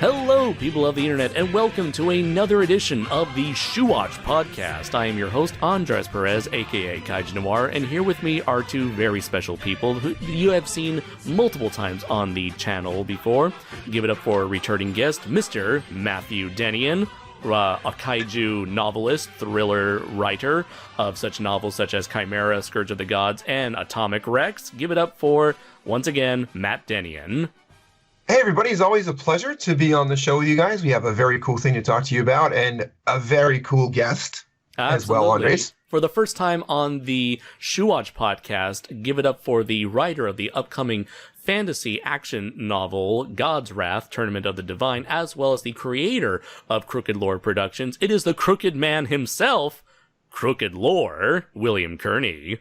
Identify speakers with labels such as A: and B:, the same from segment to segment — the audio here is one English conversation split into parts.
A: Hello, people of the internet, and welcome to another edition of the Shuwatch podcast. I am your host, Andres Perez, aka Kaiju Noir, and here with me are two very special people who you have seen multiple times on the channel before. Give it up for a returning guest, Mr. Matthew Denian, a kaiju novelist, thriller writer of such novels such as Chimera, Scourge of the Gods, and Atomic Rex. Give it up for, once again, Matt Denian.
B: Hey everybody, it's always a pleasure to be on the show with you guys. We have a very cool thing to talk to you about and a very cool guest as well, Andres.
A: For the first time on the Shuwatch podcast, give it up for the writer of the upcoming fantasy action novel God's Wrath, Tournament of the Divine, as well as the creator of Crooked Lore Productions. It is the Crooked Man himself, Crooked Lore, William Kearney.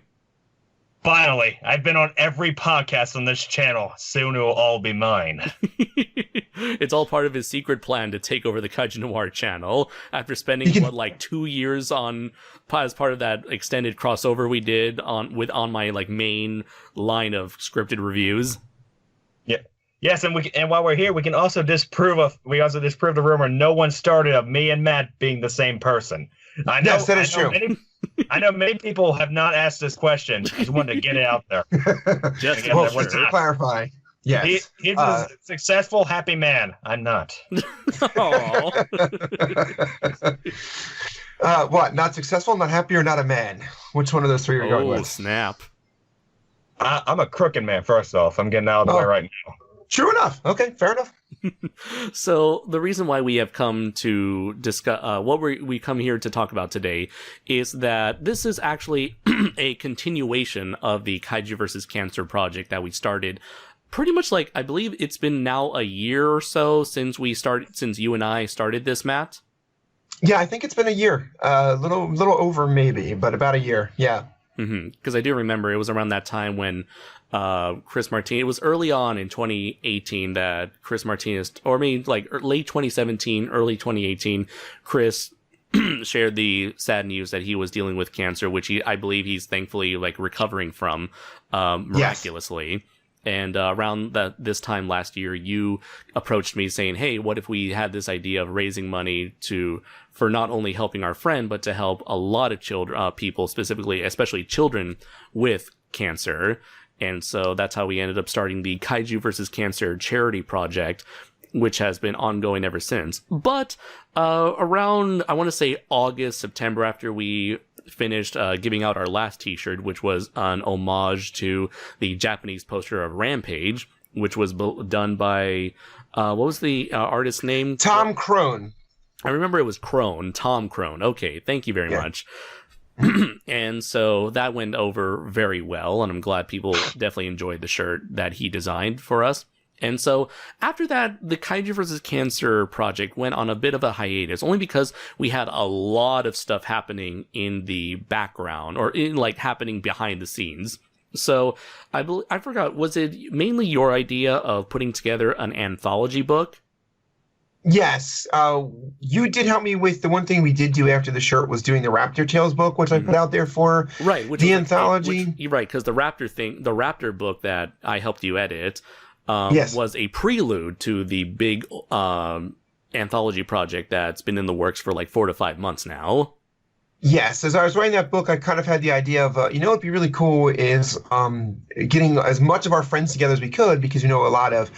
C: Finally, I've been on every podcast on this channel. Soon it will all be mine.
A: It's all part of his secret plan to take over the Kaiju Noir channel after spending, 2 years on, as part of that extended crossover we did on my main line of scripted reviews.
C: Yeah. Yes, and while we're here, we also disprove the rumor no one started of me and Matt being the same person.
B: Yes, that is true.
C: I know many people have not asked this question. Just wanted to get it out there.
B: Just to clarify. Yes.
C: He's a successful, happy man. I'm not.
B: What? Not successful, not happy, or not a man? Which one of those three are you going with?
A: Oh, snap.
C: I'm a crooked man, first off. I'm getting out of the way right now.
B: True enough. Okay, fair enough.
A: So the reason why we have come to discuss what we come here to talk about today is that this is actually a continuation of the Kaiju vs. Cancer project that we started pretty much I believe it's been now a year or so since you and I started this, Matt.
B: Yeah, I think it's been a year. Little over maybe, but about a year. Yeah.
A: Because I do remember it was around that time when Chris Martinez, it was early on in 2018 that Chris Martinez, or maybe late 2017, early 2018, Chris shared the sad news that he was dealing with cancer, which I believe he's thankfully recovering from miraculously. Yes. And around this time last year, you approached me saying, hey, what if we had this idea of raising money for not only helping our friend, but to help a lot of people, especially children with cancer. And so that's how we ended up starting the Kaiju vs. Cancer charity project, which has been ongoing ever since. But around, I want to say August, September, after we finished giving out our last t-shirt, which was an homage to the Japanese poster of Rampage, which was done by, what was the artist's name?
B: Tom Crone.
A: I remember it was Crone, Tom Crone. Okay, thank you very much. And so that went over very well, and I'm glad people definitely enjoyed the shirt that he designed for us. And so after that, the Kaiju vs. Cancer project went on a bit of a hiatus, only because we had a lot of stuff happening in the background, or happening behind the scenes. So I forgot, was it mainly your idea of putting together an anthology book?
B: Yes, you did help me with the one thing we did do after the shirt was doing the Raptor Tales book, which I put out there for the anthology.
A: You're right, because the Raptor book that I helped you edit was a prelude to the big anthology project that's been in the works for 4 to 5 months now.
B: Yes, as I was writing that book, I kind of had the idea of, what'd be really cool is getting as much of our friends together as we could, because a lot of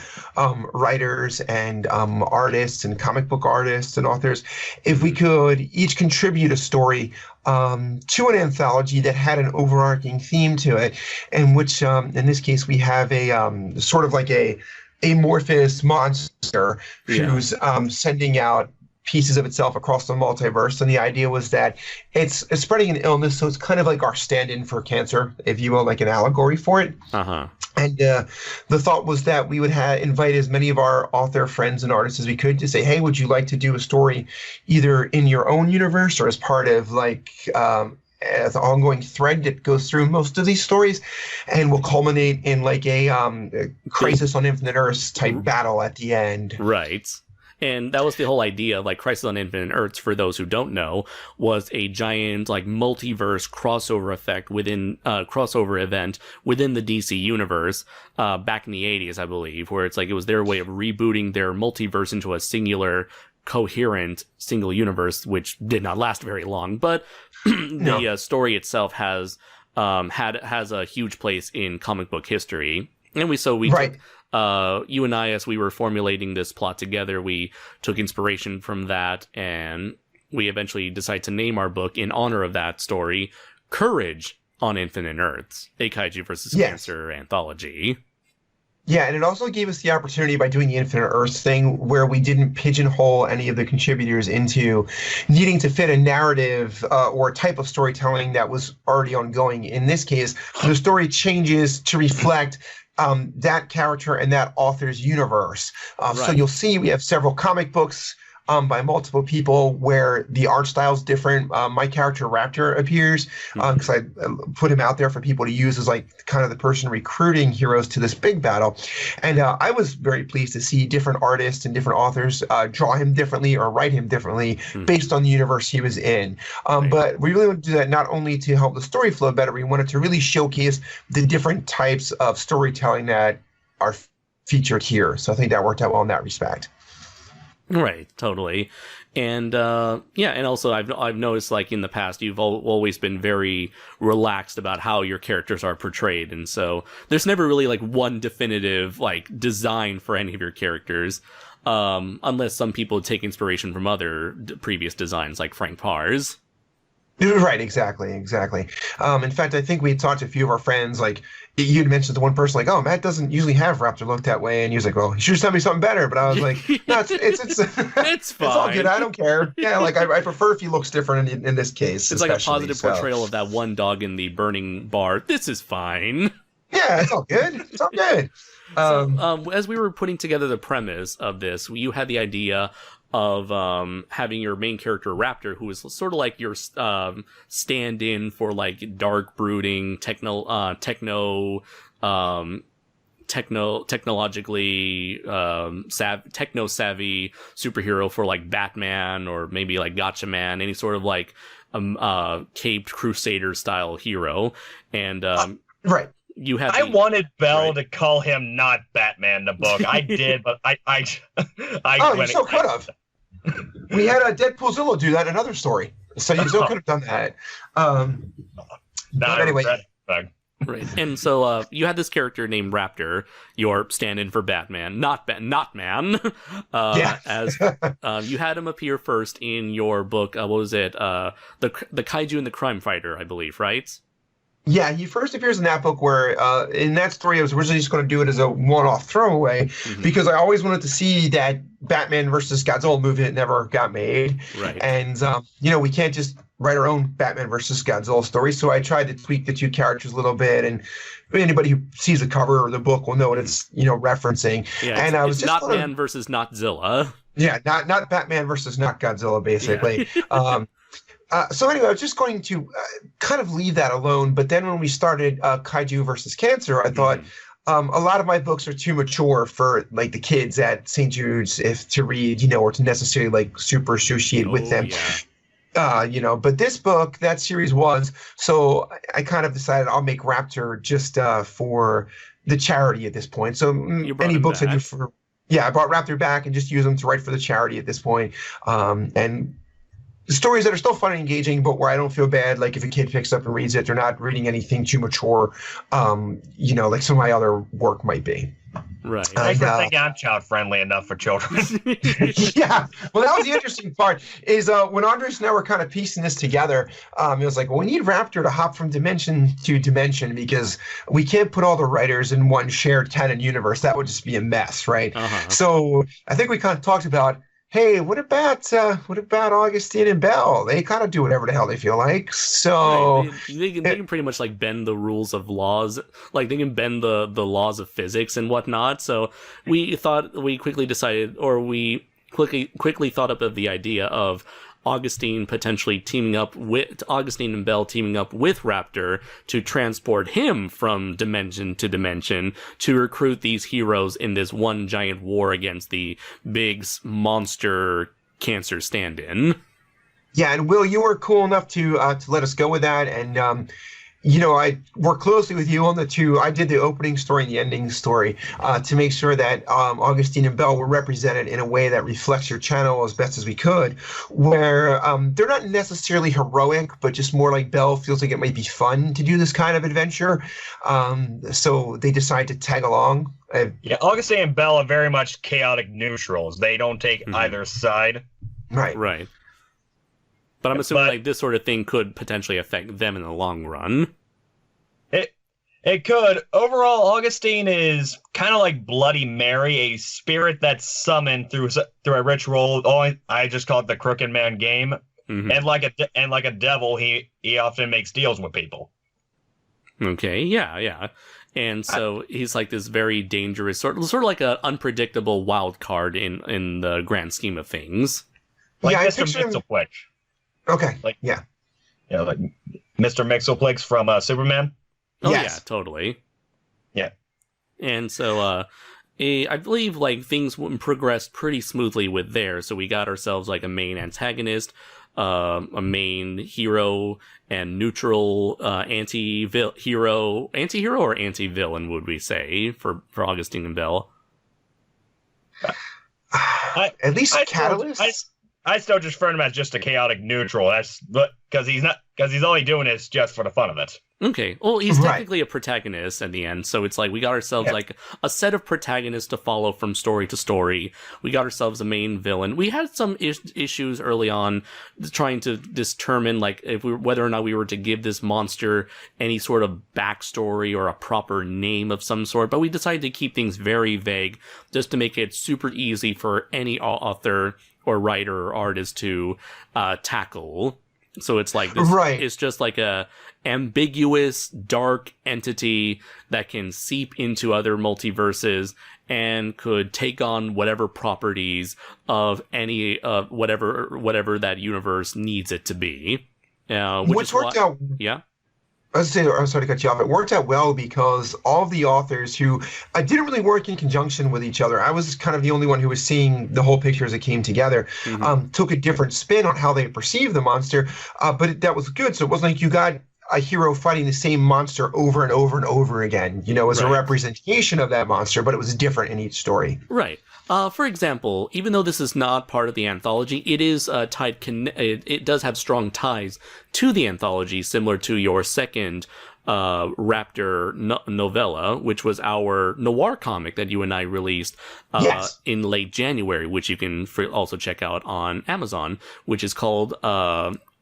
B: writers and artists and comic book artists and authors, if we could each contribute a story to an anthology that had an overarching theme to it, in which, in this case, we have a sort of a amorphous monster who's sending out pieces of itself across the multiverse, and the idea was that it's spreading an illness, so it's kind of like our stand-in for cancer, if you will, like an allegory for it. And the thought was that we would invite as many of our author friends and artists as we could to say, hey, would you like to do a story either in your own universe or as part of as an ongoing thread that goes through most of these stories, and will culminate in a Crisis on Infinite Earths type battle at the end.
A: Right. And that was the whole idea of like Crisis on Infinite Earths, for those who don't know, was a giant like multiverse crossover effect within crossover event within the DC universe back in the 80s, I believe, where it's like it was their way of rebooting their multiverse into a singular coherent single universe, which did not last very long, but the story itself has a huge place in comic book history. And we
B: Right.
A: took, you and I, as we were formulating this plot together, we took inspiration from that, and we eventually decided to name our book in honor of that story, Courage on Infinite Earths, a Kaiju versus Cancer anthology.
B: Yeah, and it also gave us the opportunity by doing the Infinite Earths thing where we didn't pigeonhole any of the contributors into needing to fit a narrative or a type of storytelling that was already ongoing. In this case, the story changes to reflect that character and that author's universe. So you'll see we have several comic books by multiple people where the art style is different. My character Raptor appears because I put him out there for people to use as like kind of the person recruiting heroes to this big battle. And I was very pleased to see different artists and different authors draw him differently or write him differently based on the universe he was in. But we really want to do that not only to help the story flow better, we wanted to really showcase the different types of storytelling that are featured here. So I think that worked out well in that respect.
A: Right, totally. And and also I've noticed like in the past you've always been very relaxed about how your characters are portrayed, and so there's never really like one definitive like design for any of your characters, unless some people take inspiration from other previous designs like Frank Parr's.
B: Right, exactly. In fact, I think we talked to a few of our friends, like you'd mentioned to one person, like, oh, Matt doesn't usually have Raptor look that way, and he was like, well, you should send me something better. But I was like, no, it's
A: it's fine.
B: It's all good. I don't care. Yeah, like I prefer if he looks different in this case.
A: It's like a positive portrayal of that one dog in the burning bar. This is fine.
B: Yeah, it's all good. It's all good.
A: As we were putting together the premise of this, you had the idea of having your main character Raptor, who is sort of like your stand-in for like dark brooding technologically techno savvy superhero for like Batman or maybe like Gotcha Man, any sort of like caped crusader style hero. And
B: right.
A: I
C: wanted Bell to call him not Batman the book. I did, but I
B: oh, you so could have. We had a Deadpoolzilla do that in another story, so you still could have done that. But anyway.
A: Right, and so you had this character named Raptor, your stand-in for Batman, not Man. As you had him appear first in your book. What was it? The Kaiju and the Crime Fighter, I believe, right?
B: Yeah, he first appears in that book where, in that story, I was originally just going to do it as a one-off throwaway because I always wanted to see that Batman versus Godzilla movie that never got made.
A: Right.
B: And, we can't just write our own Batman versus Godzilla story. So I tried to tweak the two characters a little bit. And anybody who sees the cover or the book will know what it's, referencing.
A: Yeah,
B: and I was
A: it's
B: just
A: not Man versus not Zilla.
B: Yeah, not Batman versus not Godzilla, basically. Yeah. So anyway, I was just going to kind of leave that alone. But then when we started Kaiju versus Cancer, I thought a lot of my books are too mature for like the kids at St. Jude's to read, or to necessarily like super associate with them. Yeah. But this book, that series was. So I kind of decided I'll make Raptor just for the charity at this point. So any books I do for, I brought Raptor back and just use them to write for the charity at this point. And stories that are still fun and engaging, but where I don't feel bad, like if a kid picks up and reads it, they're not reading anything too mature, like some of my other work might be.
A: Right.
C: I think I'm child friendly enough for children.
B: Yeah. Well, that was the interesting part is when Andres and I were kind of piecing this together, it was like, well, we need Raptor to hop from dimension to dimension because we can't put all the writers in one shared canon universe. That would just be a mess, right? So I think we kind of talked about, hey, what about Augustine and Bell? They kind of do whatever the hell they feel like. So
A: right. They can pretty much like bend the rules of laws, like they can bend the laws of physics and whatnot. So we quickly thought up of the idea of Augustine and Bell teaming up with Raptor to transport him from dimension to dimension to recruit these heroes in this one giant war against the big monster cancer stand-in.
B: Yeah, and Will, you were cool enough to let us go with that, and I worked closely with you on the two. I did the opening story and the ending story to make sure that Augustine and Bell were represented in a way that reflects your channel as best as we could, where they're not necessarily heroic, but just more like Bell feels like it might be fun to do this kind of adventure. So they decide to tag along.
C: Yeah, Augustine and Bell are very much chaotic neutrals. They don't take either side.
B: Right.
A: But I'm assuming like this sort of thing could potentially affect them in the long run.
C: It could. Overall, Augustine is kind of like Bloody Mary, a spirit that's summoned through a ritual. I just call it the Crooked Man game. Mm-hmm. And like a devil, he often makes deals with people.
A: Okay, yeah. And so he's like this very dangerous, sort of like an unpredictable wild card in the grand scheme of things.
C: Like Mr. Mixelplex.
B: Okay.
C: Like like Mr. Mixelplex from Superman.
A: Oh yes. Yeah, totally.
C: Yeah.
A: And so I believe like things progressed pretty smoothly with there. So we got ourselves like a main antagonist, a main hero, and neutral anti-hero or anti-villain, would we say, for Augustine and Bell?
B: At least Catalyst.
C: I still just refer to him as just a chaotic neutral. That's because he's only doing this just for the fun of it.
A: Okay. Well, he's technically a protagonist at the end, so it's like we got ourselves like a set of protagonists to follow from story to story. We got ourselves a main villain. We had some issues early on trying to determine like whether or not we were to give this monster any sort of backstory or a proper name of some sort, but we decided to keep things very vague just to make it super easy for any author or writer or artist to tackle. So it's like this, it's just like a ambiguous, dark entity that can seep into other multiverses and could take on whatever properties of any whatever that universe needs it to be. Which worked out. Yeah.
B: I was saying, I'm sorry to cut you off. It worked out well because all of the authors who didn't really work in conjunction with each other. I was kind of the only one who was seeing the whole picture as it came together. Took a different spin on how they perceived the monster, but that was good. So it wasn't like you got a hero fighting the same monster over and over and over again. As a representation of that monster, but it was different in each story.
A: Right. For example, even though this is not part of the anthology, it is tied. It does have strong ties to the anthology, similar to your second Raptor novella, which was our noir comic that you and I released in late January, which you can also check out on Amazon, which is called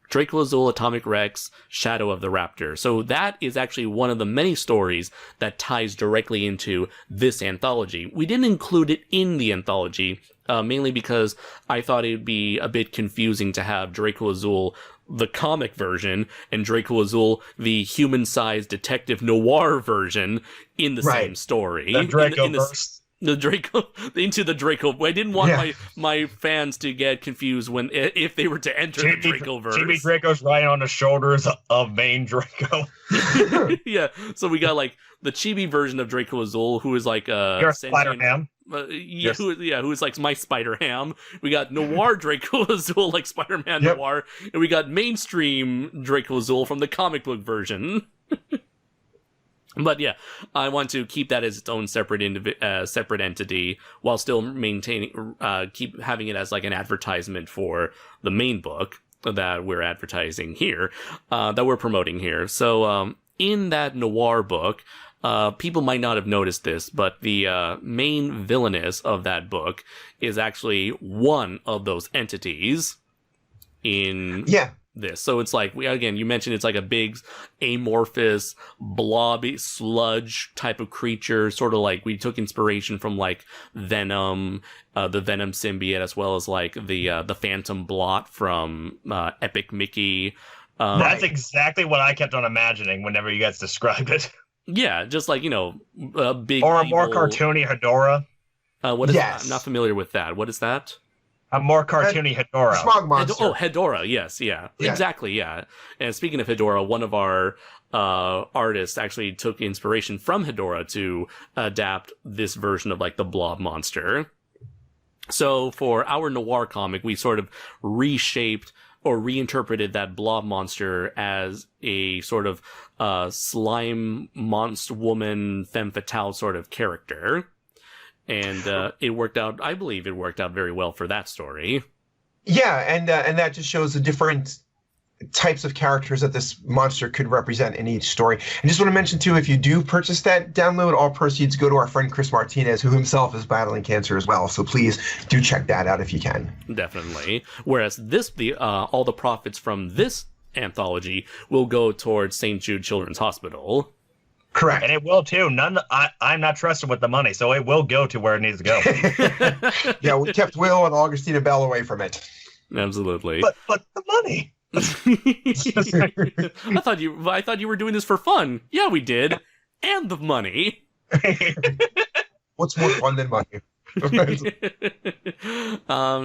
A: Draco Azul, Atomic Rex, Shadow of the Raptor. So that is actually one of the many stories that ties directly into this anthology. We didn't include it in the anthology, mainly because I thought it would be a bit confusing to have Draco Azul, the comic version, and Draco Azul, the human-sized detective noir version, in the same story.
C: The Draco-verse.
A: The Draco into the Draco. I didn't want my fans to get confused if they were to enter the Dracoverse.
C: Chibi Draco's riding on the shoulders of main Draco.
A: Yeah, so we got like the chibi version of Draco Azul, who is like
C: You're Spider-Ham.
A: Who is like my Spider-Ham. We got Noir Draco Azul, like Spider-Man Noir, and we got mainstream Draco Azul from the comic book version. But yeah, I want to keep that as its own separate entity while still maintaining, keep having it as like an advertisement for the main book that we're advertising here, that we're promoting here. So, in that noir book, people might not have noticed this, but the main villainess of that book is actually one of those entities in this. So it's like, you mentioned it's like a big amorphous blobby sludge type of creature, sort of like we took inspiration from like Venom, the Venom symbiote, as well as like the Phantom Blot from Epic Mickey.
C: That's exactly what I kept on imagining whenever you guys described it.
A: Yeah, just like, a big
C: or a more cartoony Hedorah.
A: What is that? I'm not familiar with that. What is that?
C: A more cartoony Hedorah.
B: Smog monster.
A: Hedorah, yes, yeah, exactly, yeah. And speaking of Hedorah, one of our artists actually took inspiration from Hedorah to adapt this version of like the blob monster. So for our noir comic, we sort of reshaped or reinterpreted that blob monster as a sort of slime monster woman femme fatale sort of character. And it worked out, I believe it worked out very well for that story.
B: Yeah, and that just shows the different types of characters that this monster could represent in each story. And just want to mention, too, if you do purchase that download, all proceeds go to our friend Chris Martinez, who himself is battling cancer as well. So please do check that out if you can. Definitely.
A: Whereas all the profits from this anthology will go towards St. Jude Children's Hospital.
B: Correct.
C: And it will, too. I'm not trusted with the money, so it will go to where it needs to go.
B: Yeah, we kept Will and Augustina Bell away from it.
A: Absolutely.
C: But the money.
A: I thought you were doing this for fun. Yeah, we did. And the money.
B: What's more fun than money?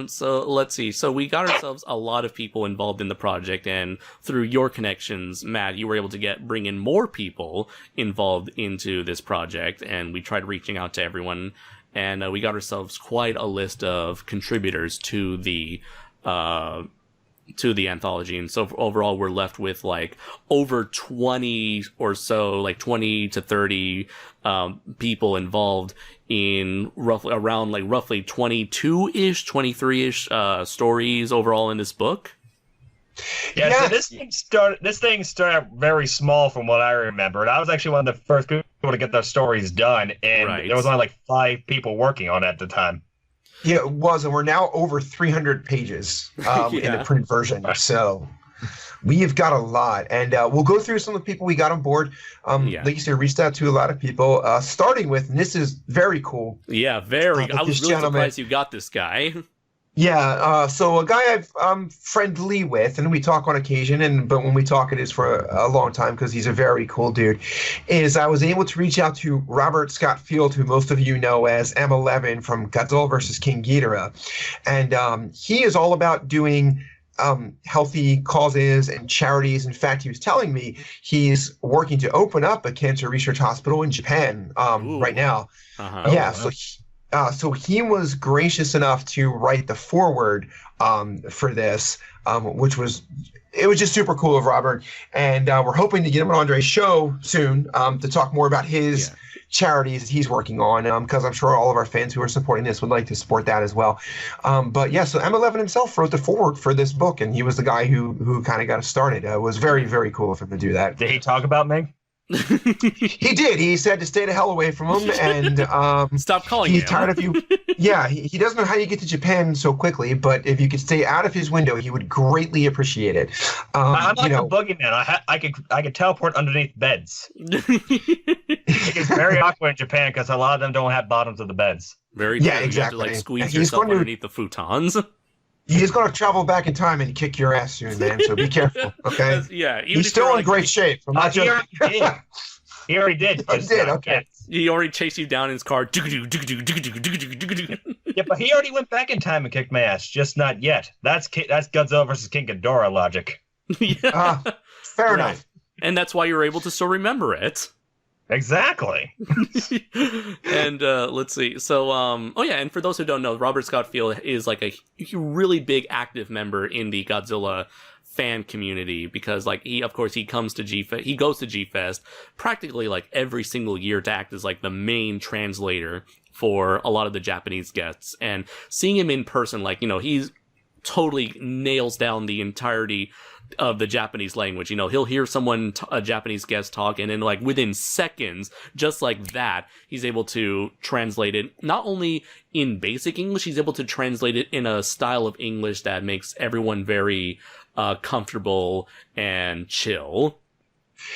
A: So let's see. So we got ourselves a lot of people involved in the project, and through your connections, Matt, you were able to bring in more people involved into this project, and we tried reaching out to everyone, and we got ourselves quite a list of contributors to the anthology. And so overall we're left with like over 20 or so, like 20 to 30 people involved in roughly 22-ish 23-ish stories overall in this book.
C: Yeah, yes. So this thing started out very small from what I remember, and I was actually one of the first people to get those stories done, and there was only like 5 people working on it at the time.
B: Yeah, it was, and we're now over 300 pages in the print version. So we have got a lot, and we'll go through some of the people we got on board. Like you said, reached out to a lot of people, starting with, and this is very cool.
A: Yeah, very. I was really surprised you got this guy.
B: Yeah, so a guy I'm friendly with, and we talk on occasion, but when we talk, it is for a long time because he's a very cool dude. I was able to reach out to Robert Scott Field, who most of you know as M11 from Godzilla vs. King Ghidorah, and he is all about doing healthy causes and charities. In fact, he was telling me he's working to open up a cancer research hospital in Japan right now.
A: Uh-huh.
B: Yeah, so he was gracious enough to write the foreword for this, which was just super cool of Robert. And we're hoping to get him on Andre's show soon to talk more about his charities that he's working on, because I'm sure all of our fans who are supporting this would like to support that as well. But yeah, so M11 himself wrote the foreword for this book, and he was the guy who kind of got us started. It was very, very cool of him to do that.
C: Did he talk about me?
B: He did. He said to stay the hell away from him, and
A: stop calling
B: he's
A: him.
B: tired of you. Yeah, he doesn't know how you get to Japan so quickly, but if you could stay out of his window, he would greatly appreciate it.
C: I'm like a boogeyman. I could teleport underneath beds. It's very awkward in Japan because a lot of them don't have bottoms of the beds.
A: Very true.
B: Exactly.
A: You have to like squeeze yourself underneath the futons.
B: He's going to travel back in time and kick your ass soon, man. So be careful, okay?
A: Yeah,
B: he's still in great shape. I'm not
C: he already did.
B: He did. Okay.
A: He already chased you down in his car.
C: Yeah, but he already went back in time and kicked my ass. Just not yet. That's Godzilla versus King Ghidorah logic.
A: Yeah.
B: Fair enough.
A: And that's why you're able to still remember it.
C: Exactly.
A: And let's see. So, and for those who don't know, Robert Scott Field is like a really big active member in the Godzilla fan community because, like, he comes to he goes to G-Fest practically like every single year to act as like the main translator for a lot of the Japanese guests. And seeing him in person, like, he's totally nails down the entirety of the Japanese language. He'll hear a Japanese guest talk, and then like within seconds, just like that, he's able to translate it not only in basic English, he's able to translate it in a style of English that makes everyone very comfortable and chill.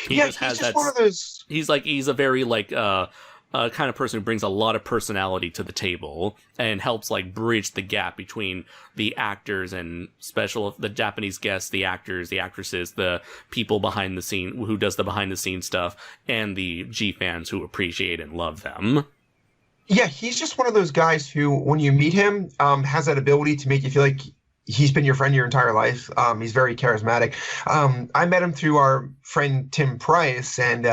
B: He's just one of those.
A: He's a very like kind of person who brings a lot of personality to the table and helps like bridge the gap between the actors and the Japanese guests, the actors, the actresses, the people behind the scene who does the behind the scenes stuff, and the G fans who appreciate and love them.
B: Yeah, he's just one of those guys who, when you meet him, has that ability to make you feel like he's been your friend your entire life. He's very charismatic. I met him through our friend Tim Price, and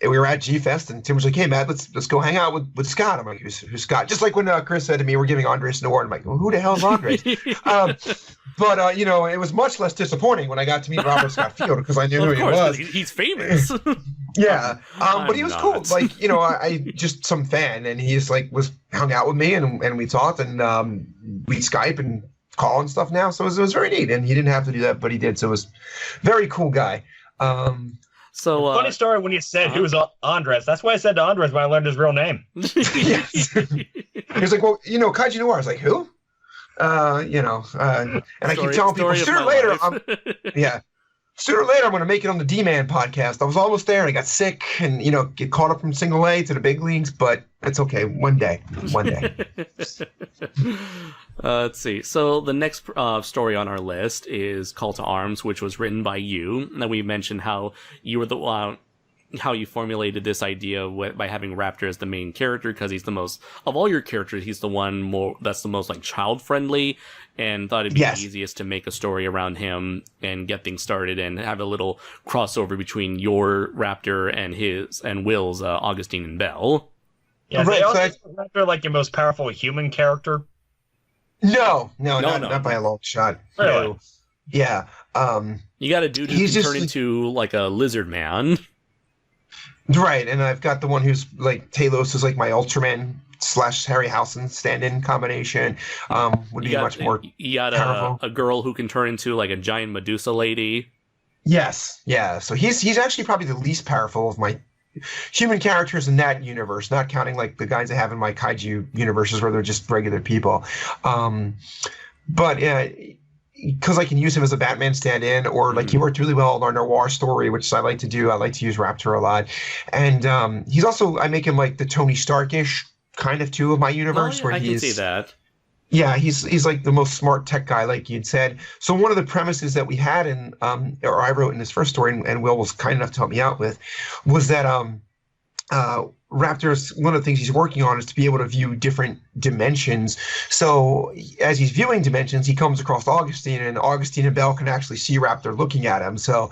B: we were at G Fest, and Tim was like, "Hey, Matt, let's go hang out with Scott." I'm like, "Who's Scott?" Just like when Chris said to me, "We're giving Andres an award." I'm like, well, "Who the hell is Andres?" But it was much less disappointing when I got to meet Robert Scott Field because I knew who he was.
A: He's famous.
B: Yeah, but he was
A: not.
B: cool. Like, I just some fan, and he's like hung out with me, and we talked, and we Skype and call and stuff now. So it was very neat, and he didn't have to do that, but he did. So it was very cool guy.
A: So
C: funny story when you said who was Andres. That's why I said to Andres when I learned his real name.
B: Yes. He was like, "Well, Kaiji Noir." I was like, "Who?" And I keep telling people sooner or later, sooner or later, I'm going to make it on the D-Man podcast. I was almost there, and I got sick, and get caught up from single A to the big leagues. But it's okay. One day.
A: Let's see. So the next story on our list is Call to Arms, which was written by you. And we mentioned how you were how you formulated this idea by having Raptor as the main character, because he's the most of all your characters. He's the one that's the most like child friendly, and thought it'd be easiest to make a story around him and get things started and have a little crossover between your Raptor and Will's Augustine and Belle.
C: Yeah, right. Raptor like your most powerful human character.
B: No, not by a long shot.
C: Really?
B: No. Yeah.
A: You got a dude who can turn into like a lizard man.
B: Right, and I've got the one who's like Talos is like my Ultraman / Harryhausen stand-in combination. Would be much more.
A: You got a girl who can turn into like a giant Medusa lady.
B: Yes, yeah. So he's actually probably the least powerful of my human characters in that universe, not counting like the guys I have in my kaiju universes where they're just regular people. But yeah, because I can use him as a Batman stand-in, or like he worked really well in our noir story, which I like to do. I like to use Raptor a lot, and he's also, I make him like the Tony Stark-ish kind of too of my universe, where
A: I can see that.
B: Yeah, he's like the most smart tech guy, like you'd said. So one of the premises that we had or I wrote in this first story, and Will was kind enough to help me out with, was that Raptor's, one of the things he's working on is to be able to view different dimensions. So as he's viewing dimensions, he comes across Augustine, and Augustine and Belle can actually see Raptor looking at him. So,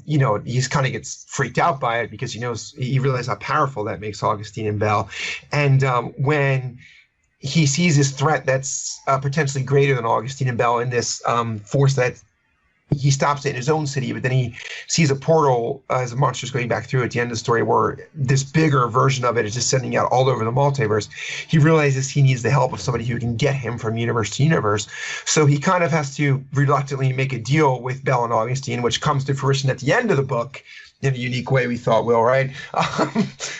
B: he's kind of gets freaked out by it because he realizes how powerful that makes Augustine and Belle. And when he sees this threat that's potentially greater than Augustine and Belle in this force that he stops it in his own city, but then he sees a portal as the monster's going back through at the end of the story where this bigger version of it is just sending out all over the multiverse. He realizes he needs the help of somebody who can get him from universe to universe. So he kind of has to reluctantly make a deal with Belle and Augustine, which comes to fruition at the end of the book in a unique way, we thought, Will, right?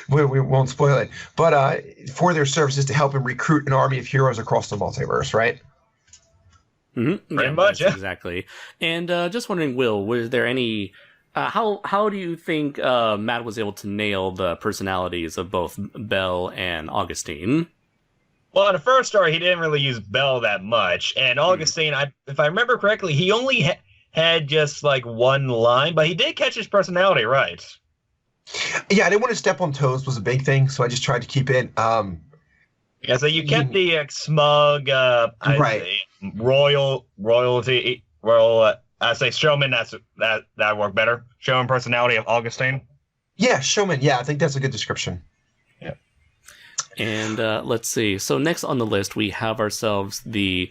B: We won't spoil it. But for their services to help him recruit an army of heroes across the multiverse, right?
A: Mm-hmm.
C: Pretty much, yeah.
A: Exactly. And just wondering, Will, was there any... how do you think Matt was able to nail the personalities of both Belle and Augustine?
C: Well, in the first story, he didn't really use Belle that much. And Augustine, if I remember correctly, he only had just like one line, but he did catch his personality right.
B: Yeah, I didn't want to step on toes was a big thing, so I just tried to keep it...
C: Yeah, so you kept the smug,
B: right.
C: royalty, I say showman. That worked better. Showman personality of Augustine.
B: Yeah, showman. Yeah, I think that's a good description.
C: Yeah.
A: And let's see. So next on the list, we have ourselves the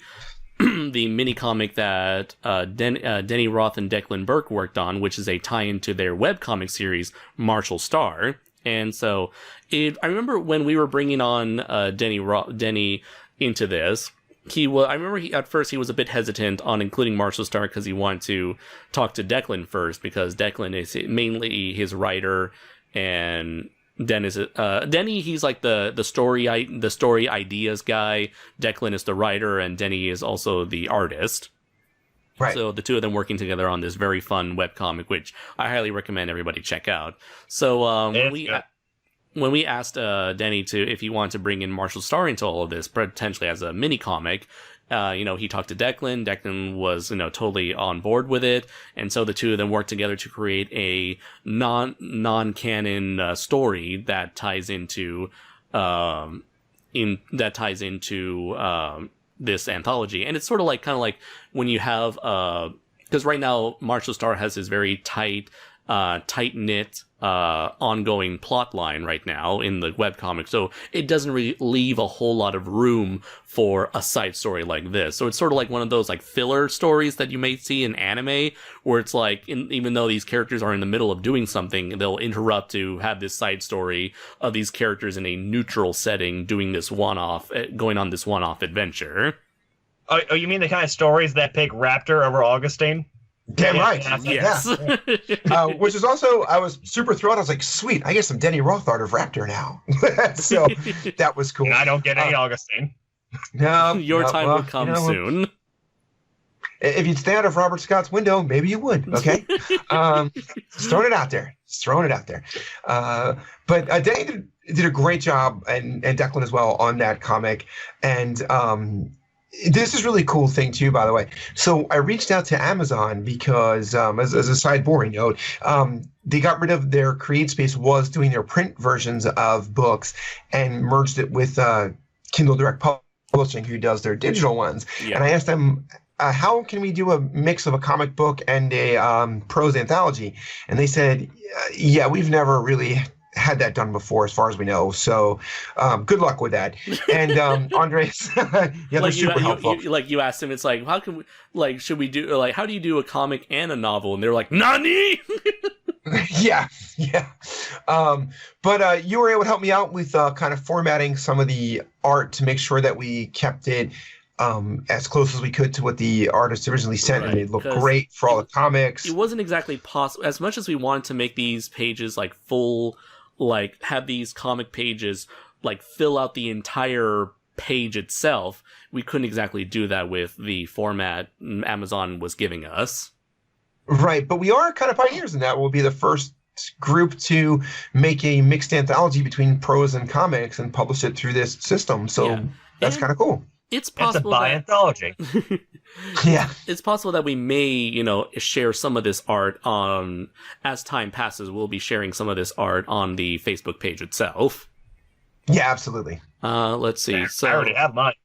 A: the mini comic that Denny Roth and Declan Burke worked on, which is a tie-in to their webcomic series Marshall Star. And so I remember when we were bringing on Denny into this, at first he was a bit hesitant on including Marshall Star because he wanted to talk to Declan first, because Declan is mainly his writer, and Denny, he's like the story ideas guy. Declan is the writer, and Denny is also the artist. Right. So the two of them working together on this very fun webcomic, which I highly recommend everybody check out. So when we asked Denny if he wanted to bring in Marshall Star into all of this, potentially as a mini comic, he talked to Declan. Declan was totally on board with it, and so the two of them worked together to create a non-canon story that ties into into this anthology. And it's sort of like kind of like when you have because right now Martial Star has this very tight knit ongoing plot line right now in the webcomic, so it doesn't really leave a whole lot of room for a side story like this. So it's sort of like one of those like filler stories that you may see in anime, where it's like even though these characters are in the middle of doing something, they'll interrupt to have this side story of these characters in a neutral setting doing this going on this one-off adventure.
C: Oh, you mean the kind of stories that pick Raptor over Augustine?
B: Damn right.
A: Yes.
B: Yeah. Which is also, I was super thrilled. I was like, sweet, I get some Denny Roth art of Raptor now. So that was cool.
C: And I don't get any Augustine.
B: No.
A: Your time will come soon.
B: If you'd stay out of Robert Scott's window, maybe you would. Okay. Just throwing it out there. But Denny did a great job, and Declan as well, on that comic. And this is really cool thing too, by the way. So I reached out to Amazon because, as a side boring note, they got rid of their CreateSpace was doing their print versions of books and merged it with Kindle Direct Publishing, who does their digital ones. Yeah. And I asked them, how can we do a mix of a comic book and a prose anthology? And they said, yeah, we've never really had that done before, as far as we know. So, good luck with that. And Andres, yeah, they're super helpful.
A: You asked him, it's like, how can we, like, should we do, like, how do you do a comic and a novel? And they're like, Nani?
B: Yeah. But you were able to help me out with kind of formatting some of the art to make sure that we kept it as close as we could to what the artist originally sent, and it looked great for all the comics.
A: It wasn't exactly possible, as much as we wanted to make these pages like full, like have these comic pages like fill out the entire page itself, we couldn't exactly do that with the format Amazon was giving us. Right, but we are kind of pioneers in that. We'll be the first group to make a mixed anthology between prose and comics and publish it through this system. So that's kind of cool. It's possible
C: it's a anthology.
B: Yeah.
A: It's possible that we may, share some of this art on, as time passes, we'll be sharing some of this art on the Facebook page itself.
B: Yeah, absolutely.
A: Let's see. So
C: I already have mine.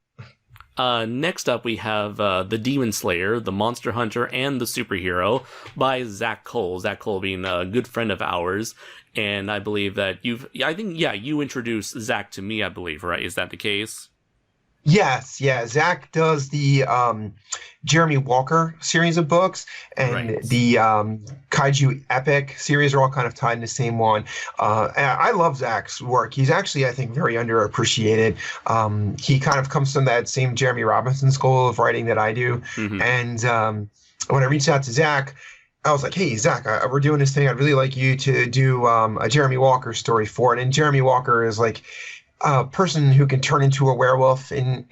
A: Next up, we have The Demon Slayer, The Monster Hunter, and The Superhero by Zach Cole. Zach Cole being a good friend of ours. And I believe that you introduced Zach to me, I believe, right? Is that the case?
B: Yes, yeah. Zach does the Jeremy Walker series of books, and the Kaiju Epic series are all kind of tied in the same one. And I love Zach's work. He's actually, I think, very underappreciated. He kind of comes from that same Jeremy Robinson school of writing that I do. Mm-hmm. And when I reached out to Zach, I was like, hey, Zach, we're doing this thing. I'd really like you to do a Jeremy Walker story for it. And Jeremy Walker is like a person who can turn into a werewolf in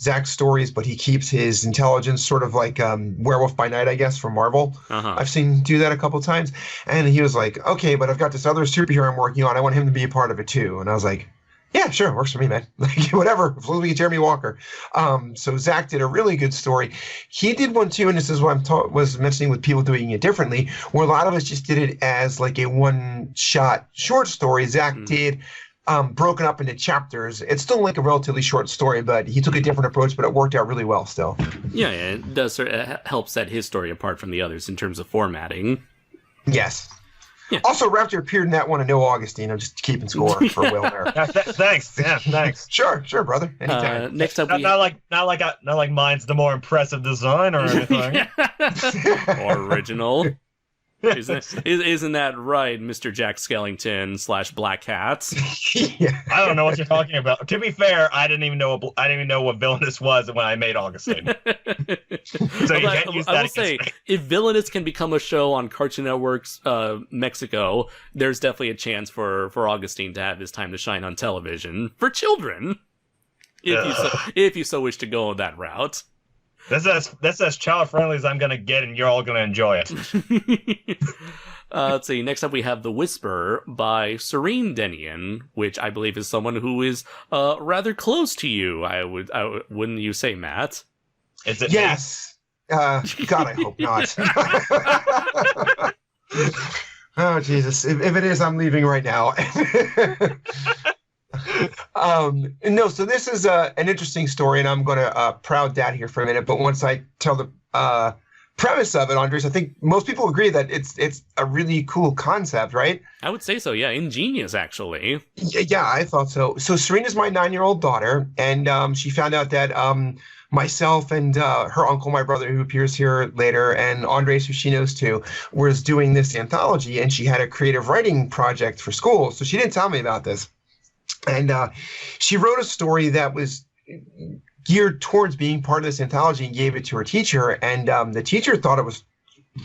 B: Zach's stories, but he keeps his intelligence sort of like Werewolf by Night, I guess, from Marvel. Uh-huh. I've seen do that a couple times. And he was like, okay, but I've got this other superhero I'm working on. I want him to be a part of it too. And I was like, yeah, sure, works for me, man. Like, whatever, as long as we get Jeremy Walker. So Zach did a really good story. He did one too, and this is what I was mentioning with people doing it differently, where a lot of us just did it as like a one-shot short story. Zach did broken up into chapters. It's still like a relatively short story, but he took a different approach, but it worked out really well still. Yeah, it does help set his story apart from the others in terms of formatting. Yes. Yeah. Also, Raptor appeared in that one, and no Augustine. I'm just keeping score for Will there.
C: Thanks. Yeah, thanks.
B: Sure, brother. Anytime.
A: Next up,
C: not like mine's the more impressive design or anything.
A: Original. Isn't that right, Mr. Jack Skellington / Black Cats?
C: Yeah. I don't know what you're talking about. To be fair, I didn't even know what Villainous was when I made Augustine. So you can't use that.
A: I will say, if Villainous can become a show on Cartoon Network's Mexico, there's definitely a chance for Augustine to have his time to shine on television for children, if you so wish to go that route.
C: That's as child-friendly as I'm going to get, and you're all going to enjoy it.
A: Let's see. Next up, we have The Whisper by Serene Denian, which I believe is someone who is rather close to you. Wouldn't you say, Matt?
C: Is it?
B: Yes. God, I hope not. Oh, Jesus. If it is, I'm leaving right now. No, so this is an interesting story, and I'm going to proud dad here for a minute. But once I tell the premise of it, Andres, I think most people agree that it's a really cool concept, right?
A: I would say so, yeah. Ingenious, actually.
B: Yeah, I thought so. So Serena's my 9-year-old daughter, and she found out that myself and her uncle, my brother, who appears here later, and Andres, who she knows too, was doing this anthology, and she had a creative writing project for school. So she didn't tell me about this. And she wrote a story that was geared towards being part of this anthology and gave it to her teacher. And the teacher thought it was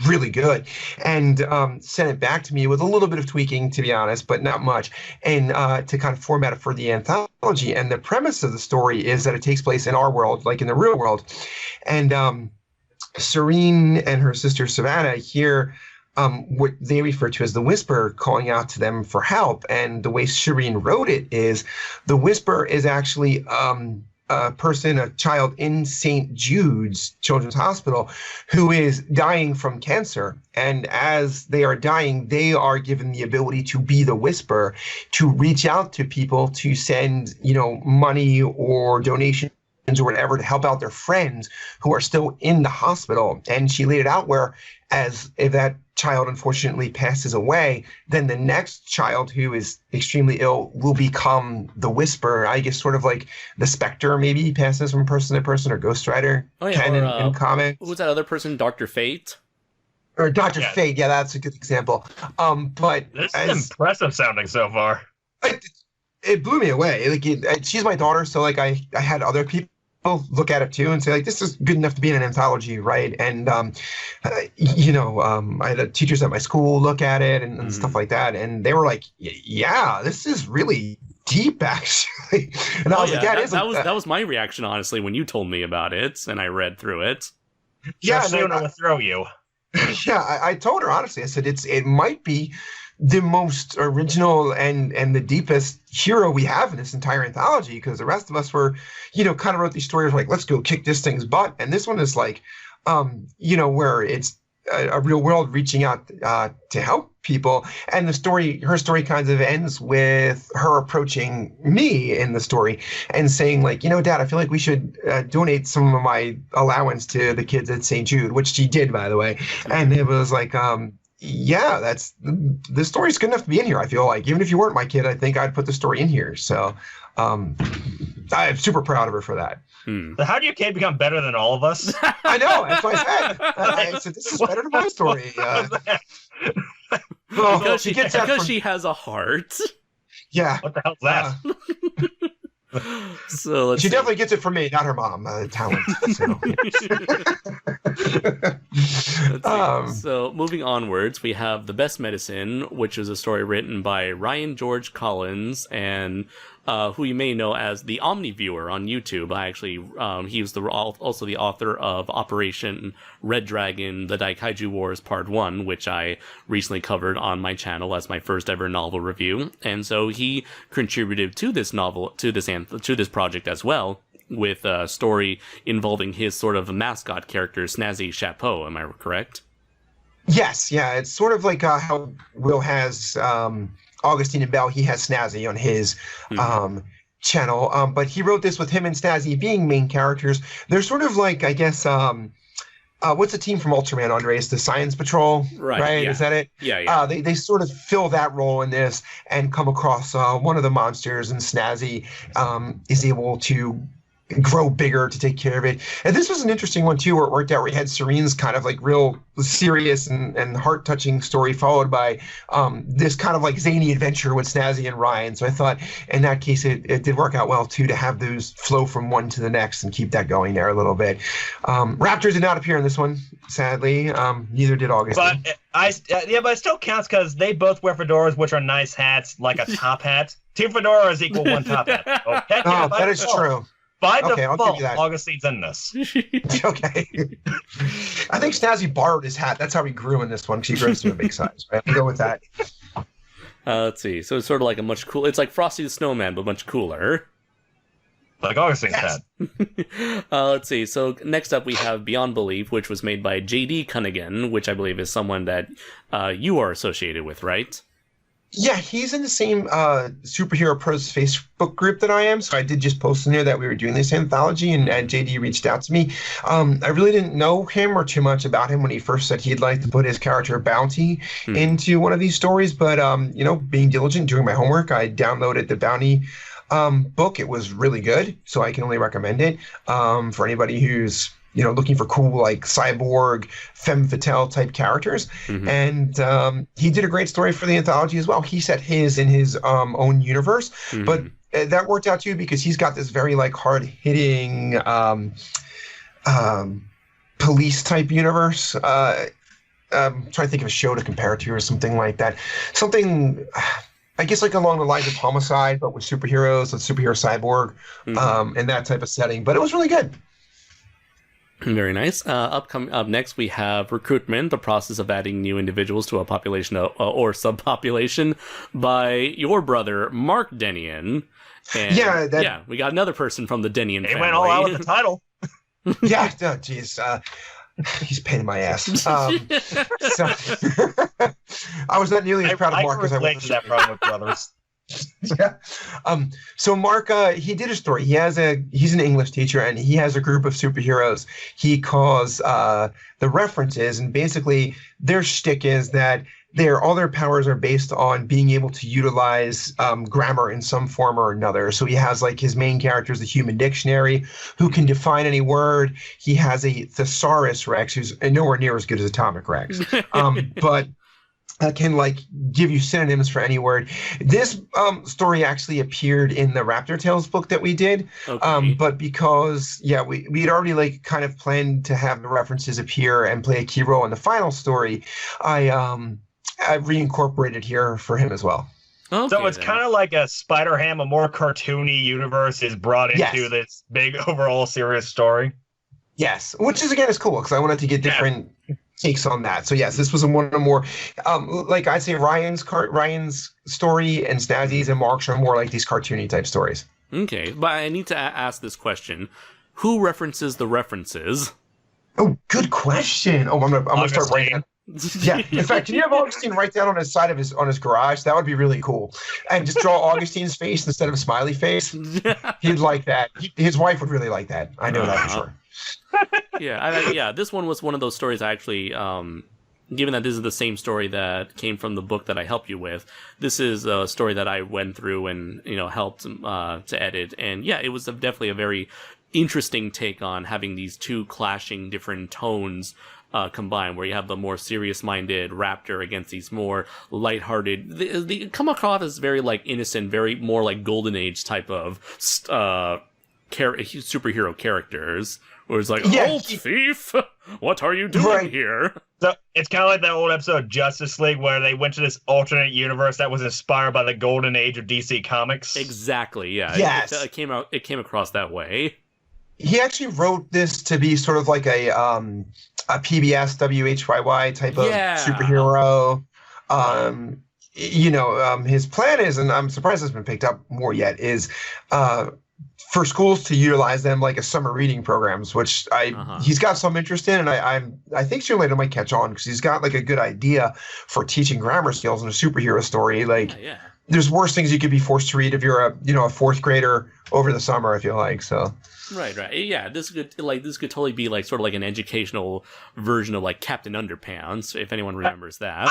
B: really good and sent it back to me with a little bit of tweaking, to be honest, but not much, and to kind of format it for the anthology. And the premise of the story is that it takes place in our world, like in the real world. And Serene and her sister Savannah hear what they refer to as the Whisper calling out to them for help. And the way Serene wrote it is the Whisper is actually a child in St. Jude's Children's Hospital who is dying from cancer. And as they are dying, they are given the ability to be the Whisper, to reach out to people, to send, money or donations or whatever to help out their friends who are still in the hospital. And she laid it out where, as if that child unfortunately passes away, then the next child who is extremely ill will become the Whisper. I guess sort of like the Spectre maybe passes from person to person, or Ghost Rider in comics.
A: Who's that other person? Dr. Fate?
B: Or Dr. Fate, yeah, that's a good example. But
C: this is impressive sounding so far.
B: It blew me away. She's my daughter, so I had other people look at it too and say, this is good enough to be in an anthology, right? And I had teachers at my school look at it and stuff like that, and they were like, yeah, this is really deep, actually. And I was like, yeah,
A: that was my reaction, honestly, when you told me about it and I read through it.
C: Yeah, soon I will throw you.
B: Yeah, I told her, honestly, I said it might be the most original and the deepest hero we have in this entire anthology, because the rest of us were, kind of wrote these stories like, let's go kick this thing's butt. And this one is like, where it's a real world reaching out to help people. And her story kind of ends with her approaching me in the story and saying like, Dad, I feel like we should donate some of my allowance to the kids at St. Jude, which she did, by the way. And it was like, yeah, this story's good enough to be in here. I feel like even if you weren't my kid, I think I'd put the story in here. So I'm super proud of her for that.
C: So how do your kid become better than all of us?
B: I know. That's what I said. I said this is better than my story.
A: Because she has a heart.
B: Yeah.
C: What the hell's that?
A: So
B: she definitely gets it from me, not her mom. Talent.
A: So moving onwards, we have The Best Medicine, which is a story written by Ryan George Collins, and who you may know as the Omniviewer on YouTube. He was also the author of Operation Red Dragon: The Daikaiju Wars Part 1, which I recently covered on my channel as my first ever novel review. And so he contributed to this novel, to this project as well, with a story involving his sort of mascot character, Snazzy Chapeau. Am I correct?
B: Yes, yeah. It's sort of like how Will has Augustine and Bell. He has Snazzy on his channel, but he wrote this with him and Snazzy being main characters. They're sort of like, I guess, what's the team from Ultraman, Andres? The Science Patrol, right?
A: Yeah.
B: Is that it?
A: Yeah.
B: They sort of fill that role in this and come across one of the monsters, and Snazzy is able to grow bigger to take care of it. And this was an interesting one too, where it worked out where you had Serene's kind of like real serious and heart-touching story followed by this kind of like zany adventure with Snazzy and Ryan. So I thought in that case it did work out well too, to have those flow from one to the next and keep that going there a little bit. Raptors did not appear in this one, sadly. Neither did Augustine.
C: But it still counts because they both wear fedoras, which are nice hats, like a top hat. Two fedoras equal one top hat. Okay,
B: that is true.
C: By default, Augustine's in this.
B: Okay. I think Snazzy borrowed his hat. That's how he grew in this one, because he grows to a big size. Right? I'll go with that.
A: Let's see. So it's sort of like it's like Frosty the Snowman, but much cooler.
C: Like Augustine's hat.
A: Let's see. So next up we have Beyond Belief, which was made by J.D. Cunningham, which I believe is someone that you are associated with, right?
B: Yeah, he's in the same Superhero Pros Facebook group that I am. So I did just post in there that we were doing this anthology, and JD reached out to me. I really didn't know him or too much about him when he first said he'd like to put his character Bounty into one of these stories. But, being diligent, doing my homework, I downloaded the Bounty book. It was really good, so I can only recommend it for anybody who's looking for cool, like, cyborg, femme fatale type characters. And he did a great story for the anthology as well. He set his in his own universe, but that worked out too because he's got this very, like, hard-hitting police type universe. I'm trying to think of a show to compare it to or something like that. Something, I guess, like along the lines of Homicide, but with superheroes, with superhero cyborg, and that type of setting. But it was really good.
A: Very nice. Up next, we have Recruitment, the process of adding new individuals to a population or subpopulation by your brother, Mark Denian. And we got another person from the Denian family.
C: He went all out with the title.
B: Yeah, geez. He's a pain in my ass. So, I was not nearly as proud of Mark as I was.
C: To that problem with brothers.
B: Yeah. So Mark, he did a story. He's an English teacher, and he has a group of superheroes he calls the references, and basically their shtick is that all their powers are based on being able to utilize grammar in some form or another. So he has, like, his main character is the Human Dictionary, who can define any word. He has a Thesaurus Rex, who's nowhere near as good as Atomic Rex, but can, like, give you synonyms for any word. This story actually appeared in the Raptor Tales book that we did, but because we had already, like, kind of planned to have the references appear and play a key role in the final story, I reincorporated here for him as well.
C: Okay, so it's kind of like a Spider-Ham, a more cartoony universe is brought into this big overall serious story.
B: Yes, which is, again, is cool because I wanted to get different takes on that. So yes, this was one of more, like I'd say Ryan's story and Snazzy's and Mark's are more like these cartoony type stories.
A: Okay, but I need to ask this question: who references the references?
B: Oh, good question. Oh, I'm gonna start writing. Yeah. In fact, can you have Augustine write that on his side of his garage? That would be really cool. And just draw Augustine's face instead of a smiley face. He'd like that. His wife would really like that. I know that for sure. This one was one of those stories I actually, given that this is the same story that came from the book that I helped you with, this is a story that I went through and, helped to edit. And it was definitely a very interesting take on having these two clashing different tones combined, where you have the more serious-minded Raptor against these more lighthearted. They come across as very, like, innocent, very more like Golden Age type of superhero characters. Where it's like, thief, what are you doing here?
C: So it's kind of like that old episode of Justice League where they went to this alternate universe that was inspired by the Golden Age of DC Comics.
A: Exactly, yeah.
B: Yes.
A: It came across that way.
B: He actually wrote this to be sort of like a PBS WHYY type of superhero. His plan is, and I'm surprised it's been picked up more yet, is for schools to utilize them like as summer reading programs, which he's got some interest in, and I think sooner or later might catch on because he's got, like, a good idea for teaching grammar skills in a superhero story. Like, there's worse things you could be forced to read if you're a fourth grader over the summer, I feel like. So
A: right, yeah, this could totally be like sort of like an educational version of, like, Captain Underpants, if anyone remembers that.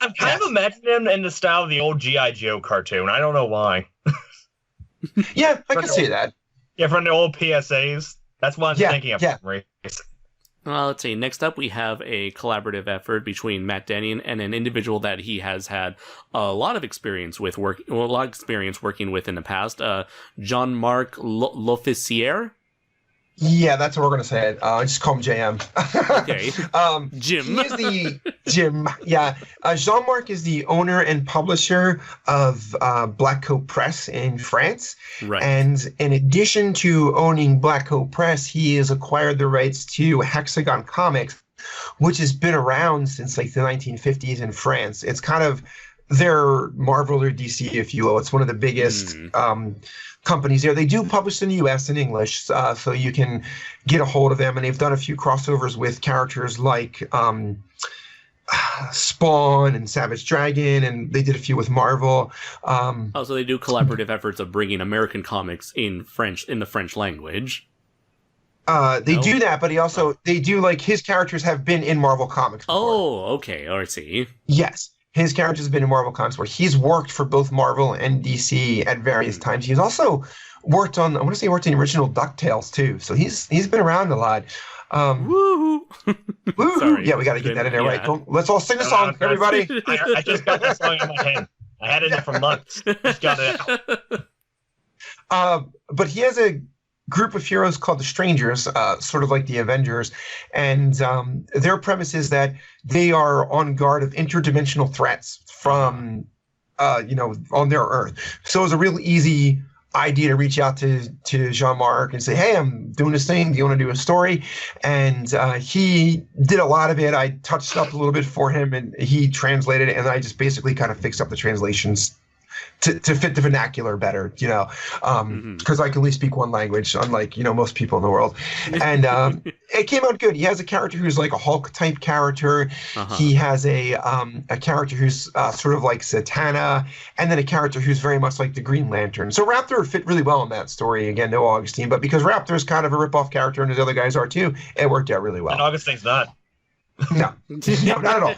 C: I'm kind of imagining him in the style of the old G.I. Joe cartoon. I don't know why.
B: Yeah, I can see that.
C: Yeah, from the old PSAs. That's what I'm thinking of. Yeah.
A: Let's see. Next up, we have a collaborative effort between Matt Denian and an individual that he has had a lot of experience with working with in the past. Jean-Marc L'Officier.
B: Yeah, that's what we're going to say. Just call him JM.
A: Okay. Jim.
B: He is the Jim. Yeah. Jean-Marc is the owner and publisher of Black Coat Press in France.
A: Right.
B: And in addition to owning Black Coat Press, he has acquired the rights to Hexagon Comics, which has been around since, like, the 1950s in France. It's kind of their Marvel or DC, if you will. It's one of the biggest companies there. They do publish in the U.S. in English, so you can get a hold of them. And they've done a few crossovers with characters like Spawn and Savage Dragon, and they did a few with Marvel.
A: Oh, so they do collaborative efforts of bringing American comics in the French language.
B: They do that, but they do, like, his characters have been in Marvel Comics before.
A: Oh, okay. I see.
B: Yes. His characters have been in Marvel Comics where he's worked for both Marvel and DC at various times. He's also worked on, I want to say he worked in the original DuckTales too. So he's been around a lot.
A: Woo!
B: Woo!
A: Sorry.
B: Yeah, we got to get that in there, right? Let's all sing the song, everybody.
C: I just got that song in my head. I had it in for months. Just got it out.
B: But he has a group of heroes called the Strangers, sort of like the Avengers, and their premise is that they are on guard of interdimensional threats from, on their Earth. So it was a real easy idea to reach out to Jean-Marc and say, hey, I'm doing this thing. Do you want to do a story? And he did a lot of it. I touched up a little bit for him, and he translated it, and I just basically kind of fixed up the translations to fit the vernacular better, because I can only speak one language, unlike, most people in the world. And it came out good. He has a character who's like a Hulk type character. He has a character who's sort of like Satana, and then a character who's very much like the Green Lantern. So Raptor fit really well in that story. Again, no Augustine, but because Raptor is kind of a ripoff character and his other guys are too, it worked out really well.
C: And Augustine's not.
B: No, not at all.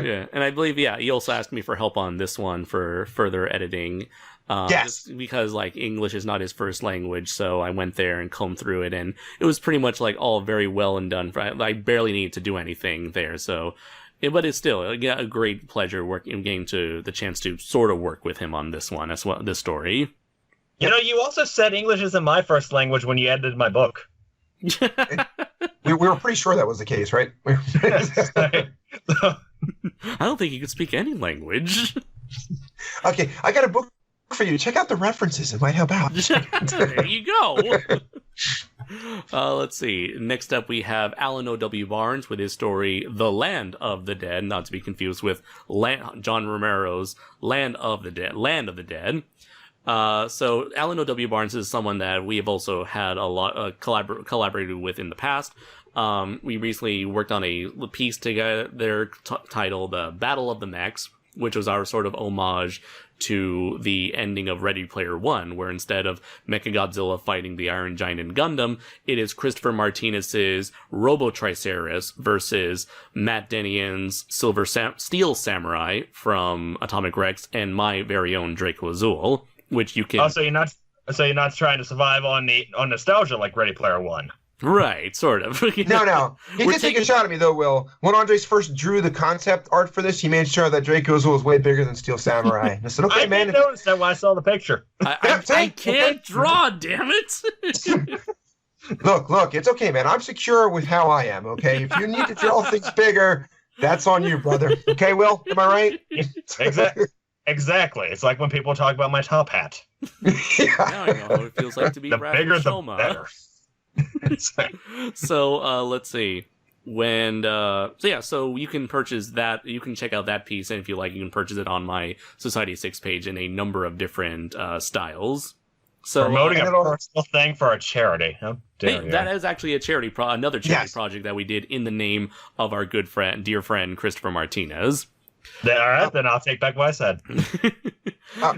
A: Yeah, and I believe, he also asked me for help on this one for further editing.
B: Yes.
A: Just because, like, English is not his first language, so I went there and combed through it, and it was pretty much, like, all very well and done. I barely need to do anything there, so... But it's still a great pleasure getting to the chance to sort of work with him on this one, as well, this story.
C: You also said English isn't my first language when you edited my book.
B: We were pretty sure that was the case, right?
A: I don't think you could speak any language.
B: Okay, I got a book for you. Check out the references. It might help out.
A: There you go. Let's see. Next up, we have Alan O.W. Barnes with his story, The Land of the Dead, not to be confused with John Romero's Land of the Dead. So Alan O.W. Barnes is someone that we have also had a lot collaborated with in the past. We recently worked on a piece together titled Battle of the Mechs, which was our sort of homage to the ending of Ready Player One, where instead of Mechagodzilla fighting the Iron Giant in Gundam, it is Christopher Martinez's Robo-Triceratops versus Matt Denian's Steel Samurai from Atomic Rex and my very own Draco Azul. Which you can.
C: Oh, so you're not trying to survive on nostalgia like Ready Player One.
A: Right, sort of.
B: No. He did take a shot at me though, Will. When Andres first drew the concept art for this, he made sure that Draco Azul was way bigger than Steel Samurai. I said, okay, man.
C: I didn't notice that when I saw the picture.
A: I can't draw, damn it.
B: Look, it's okay, man. I'm secure with how I am, okay? If you need to draw things bigger, that's on you, brother. Okay, Will? Am I right?
C: Exactly. It's like when people talk about my top hat.
B: Yeah.
A: Now I know how it feels like to be
C: the
A: Raptor
C: bigger,
A: Shoma.
C: the better.
A: So let's see. So you can purchase that. You can check out that piece, and if you like, you can purchase it on my Society 6 page in a number of different styles. So
C: promoting a personal thing for a charity. How dare you?
A: That is actually a charity another charity project that we did in the name of our dear friend Christopher Martinez.
C: All right, then I'll take back what I said.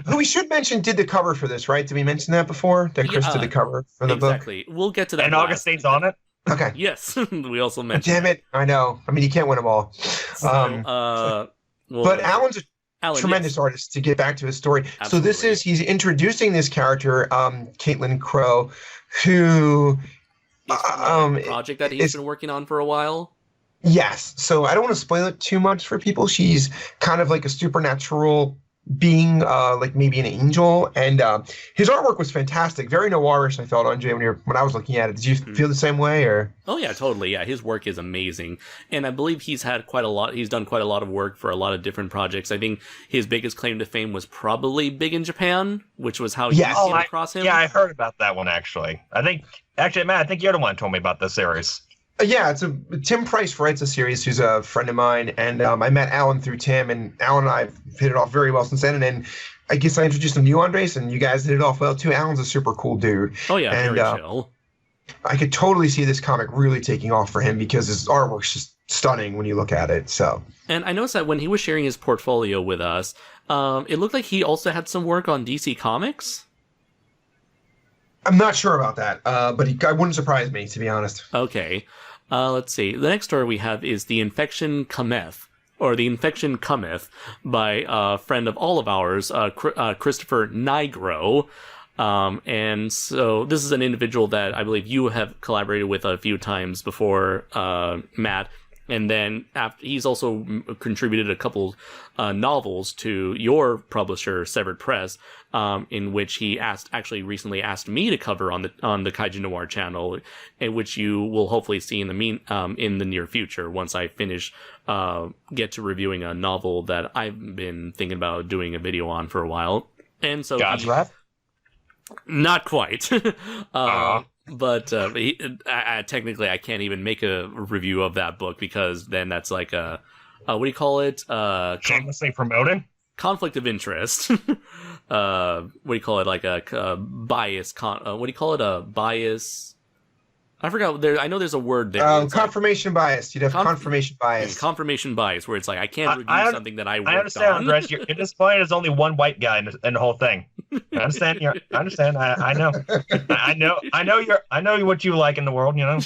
B: Who we should mention did the cover for this, right? Did we mention that before? That Chris did the cover for the book?
A: Exactly. We'll get to that.
C: And Augustine's on it?
B: Okay.
A: Yes. We also mentioned
B: Damn it. I know. I mean, you can't win them all. But Alan's a tremendous artist, to get back to his story.
A: Absolutely.
B: So he's introducing this character, Kaitlyn Crowe, who...
A: a project that he's been working on for a while.
B: Yes. So I don't want to spoil it too much for people. She's kind of like a supernatural being, like maybe an angel. And his artwork was fantastic. Very noirish, I felt, Andre, when I was looking at it. Did you feel the same way? Or?
A: Oh, yeah, totally. Yeah, his work is amazing. And I believe he's done quite a lot of work for a lot of different projects. I think his biggest claim to fame was probably Big in Japan, which was how you came across him.
C: Yeah, I heard about that one, actually. Matt, I think you're the one who told me about this series.
B: Yeah, Tim Price writes a series, who's a friend of mine, and I met Alan through Tim, and Alan and I have hit it off very well since then. And then I guess I introduced him to you, Andres, and you guys hit it off well too. Alan's a super cool dude.
A: Oh yeah,
B: and,
A: very chill.
B: I could totally see this comic really taking off for him because his artwork's just stunning when you look at it. So,
A: and I noticed that when he was sharing his portfolio with us, it looked like he also had some work on DC Comics.
B: I'm not sure about that, but it wouldn't surprise me, to be honest.
A: Okay. Let's see. The next story we have is The Infection Cometh, or The Infection Cometh, by a friend of all of ours, Christopher Nigro. And so this is an individual that I believe you have collaborated with a few times before, Matt. And then he's also contributed a couple novels to your publisher, Severed Press, in which he recently asked me to cover on the Kaiju Noir channel, in which you will hopefully see in the near future once I finish get to reviewing a novel that I've been thinking about doing a video on for a while. And so not quite. But technically, I can't even make a review of that book because then that's like a what do you call it?
C: Shamelessly promoting?
A: Conflict of interest. What do you call it? Like a bias. What do you call it? A bias. I forgot. I know there's a word there.
B: Confirmation bias. You'd have confirmation bias.
A: Confirmation bias, where it's like I can't review something that I worked on.
C: I understand, Andres. You're disappointed. There's only one white guy in the whole thing. I understand. I understand. I know. I know what you like in the world. You know.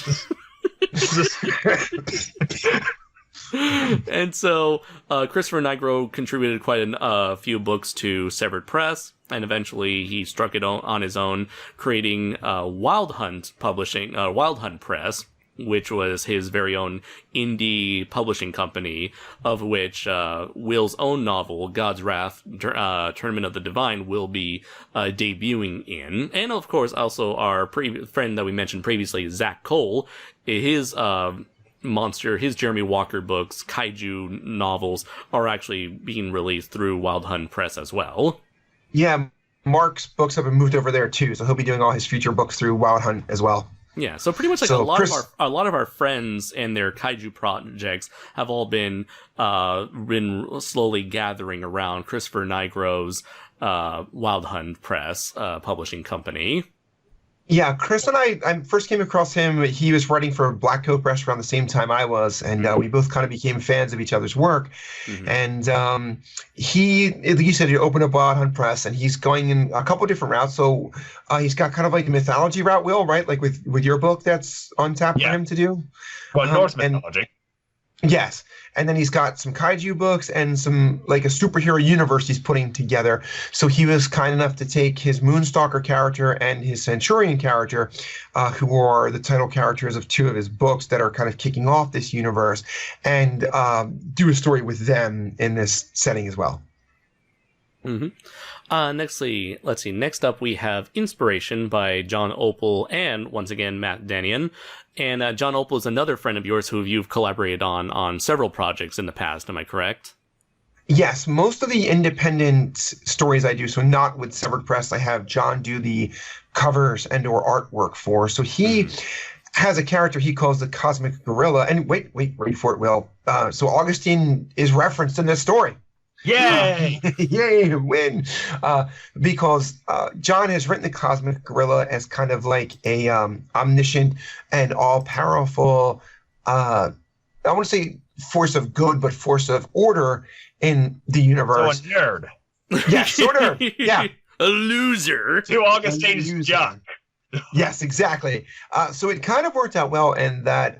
A: And so Christopher Nigro contributed quite a few books to Severed Press, and eventually he struck it on his own, creating Wild Hunt Press, which was his very own indie publishing company, of which Will's own novel, God's Wrath, Tournament of the Divine, will be debuting in. And of course, also our friend that we mentioned previously, Zach Cole, his Jeremy Walker books, kaiju novels, are actually being released through Wild Hunt Press as well.
B: Yeah, Mark's books have been moved over there too, so he'll be doing all his future books through Wild Hunt as well.
A: Yeah, so pretty much like a lot of our friends and their kaiju projects have all been slowly gathering around Christopher Nigro's Wild Hunt Press publishing company.
B: Yeah, Chris and I first came across him. He was writing for Black Coat Press around the same time I was, and we both kind of became fans of each other's work. Mm-hmm. And he, like you said, he opened up Wild Hunt Press, and he's going in a couple different routes. So he's got kind of like a mythology route, Will, right? Like with your book that's on tap for him to do.
C: Well, Norse mythology.
B: Yes. And then he's got some kaiju books and some like a superhero universe he's putting together. So he was kind enough to take his Moonstalker character and his Centurion character, who are the title characters of two of his books that are kind of kicking off this universe, and do a story with them in this setting as well.
A: Mm-hmm. Let's see. Next up, we have Inspiration by John Opel and, once again, Matt Denian. And John Opel is another friend of yours who you've collaborated on several projects in the past. Am I correct?
B: Yes, most of the independent stories I do, so not with Severed Press, I have John do the covers and or artwork for. So he has a character he calls the Cosmic Gorilla. And wait for it, Will. So Augustine is referenced in this story.
C: Yay!
B: Yay, win! Because John has written the Cosmic Gorilla as kind of like a omniscient and all-powerful, I want to say force of good, but force of order in the universe.
C: So a nerd.
B: Yeah, sort of. Yeah.
A: A loser.
C: To Augustine's junk.
B: Yes, exactly. So it kind of worked out well in that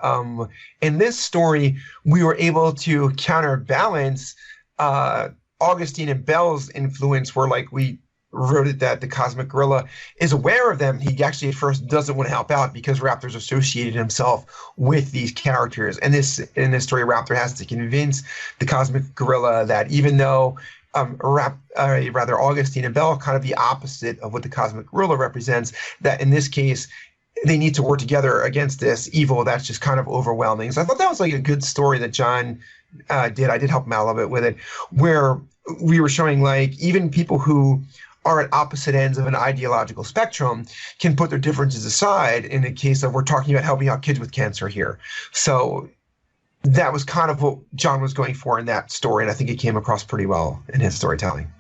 B: in this story, we were able to counterbalance Augustine and Bell's influence, where like we wrote it that the Cosmic Gorilla is aware of them. He actually at first doesn't want to help out because Raptor's associated himself with these characters. And in this story, Raptor has to convince the Cosmic Gorilla that even though Augustine and Bell are kind of the opposite of what the Cosmic Gorilla represents, that in this case, they need to work together against this evil that's just kind of overwhelming. So I thought that was like a good story that John did. I did help him out a little bit with it, where we were showing like even people who are at opposite ends of an ideological spectrum can put their differences aside in the case of we're talking about helping out kids with cancer here. So that was kind of what John was going for in that story, and I think it came across pretty well in his storytelling.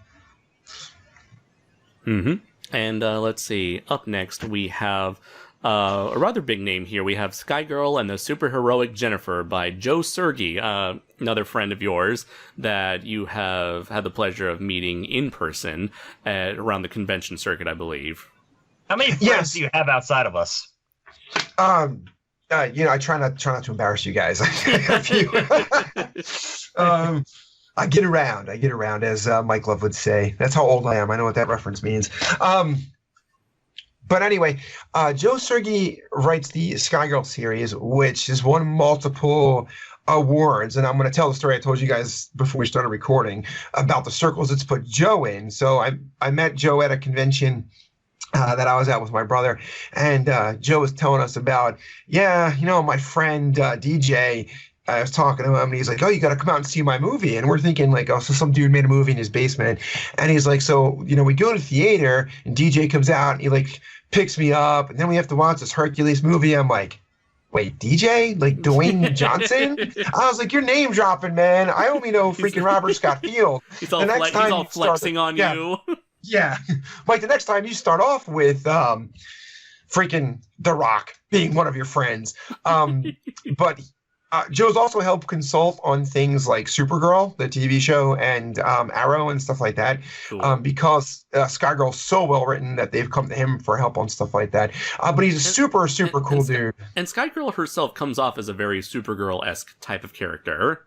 A: Mm-hmm. And let's see. Up next, we have A rather big name here. We have Skygirl and the Superheroic Jennifer by Joe Sergi, another friend of yours that you have had the pleasure of meeting in person around the convention circuit, I believe.
C: How many friends do you have outside of us?
B: I try not to embarrass you guys. I have a few. I get around, as Mike Love would say. That's how old I am. I know what that reference means. But anyway, Joe Sergi writes the Skygirl series, which has won multiple awards. And I'm going to tell the story I told you guys before we started recording about the circles it's put Joe in. So I met Joe at a convention that I was at with my brother. And Joe was telling us about, my friend DJ, I was talking to him and he's like, oh, you got to come out and see my movie. And we're thinking like, oh, so some dude made a movie in his basement. And he's like, so, we go to theater and DJ comes out and he like picks me up and then we have to watch this Hercules movie. I'm like, wait, DJ? Like Dwayne Johnson? I was like, you're name dropping, man. I only know freaking Robert Scott Field.
A: He's all flexing on you.
B: Yeah. Mike, the next time you start off with freaking The Rock being one of your friends. But Joe's also helped consult on things like Supergirl, the TV show, and Arrow and stuff like that, cool. Because Skygirl's so well written that they've come to him for help on stuff like that. But he's a super cool dude. And
A: Skygirl herself comes off as a very Supergirl-esque type of character.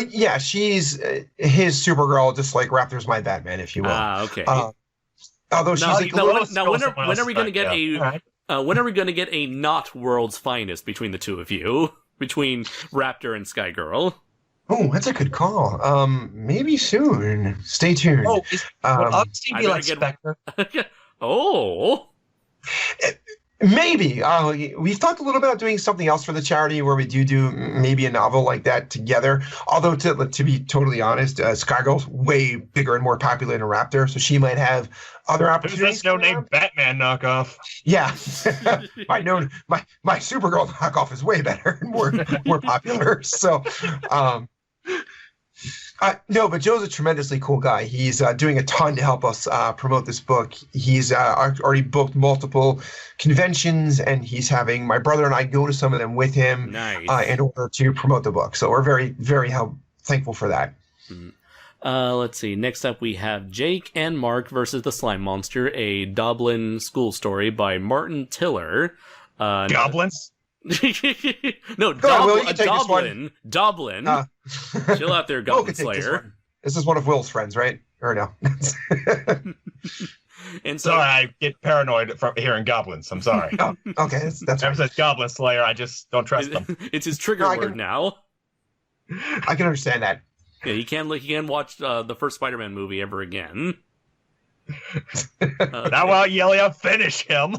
B: Yeah, she's his Supergirl, just like Raptor's my Batman, if you will.
A: Okay.
B: Although she's
A: when are we going to get when are we going to get a not world's finest between the two of you? Between Raptor and Skygirl.
B: Oh, that's a good call. Maybe soon. Stay tuned.
C: Oh, would Augustine be like Spectre?
A: Oh.
B: Maybe. We've talked a little about doing something else for the charity where we do maybe a novel like that together. Although, to be totally honest, Skygirl's way bigger and more popular than Raptor, so she might have other opportunities.
C: There's no name Batman knockoff.
B: Yeah. my Supergirl knockoff is way better and more popular. So, no, but Joe's a tremendously cool guy. He's doing a ton to help us promote this book. He's already booked multiple conventions, and he's having my brother and I go to some of them with him in order to promote the book. So we're very, very thankful for that.
A: Let's see. Next up, we have Jake and Mark versus the Slime Monster, a Dublin school story by Martin Tiller.
C: Goblins?
A: No, Dublin. Chill out there, Goblin Slayer.
B: This is one of Will's friends, right? Or no?
A: And so
C: I get paranoid from hearing goblins. I'm sorry.
B: Oh, okay, that's
C: ever since Goblin Slayer, I just don't trust them.
A: It's his trigger word now.
B: I can understand that.
A: Yeah, he can't watch the first Spider-Man movie ever again.
C: Now while Yelia finish him.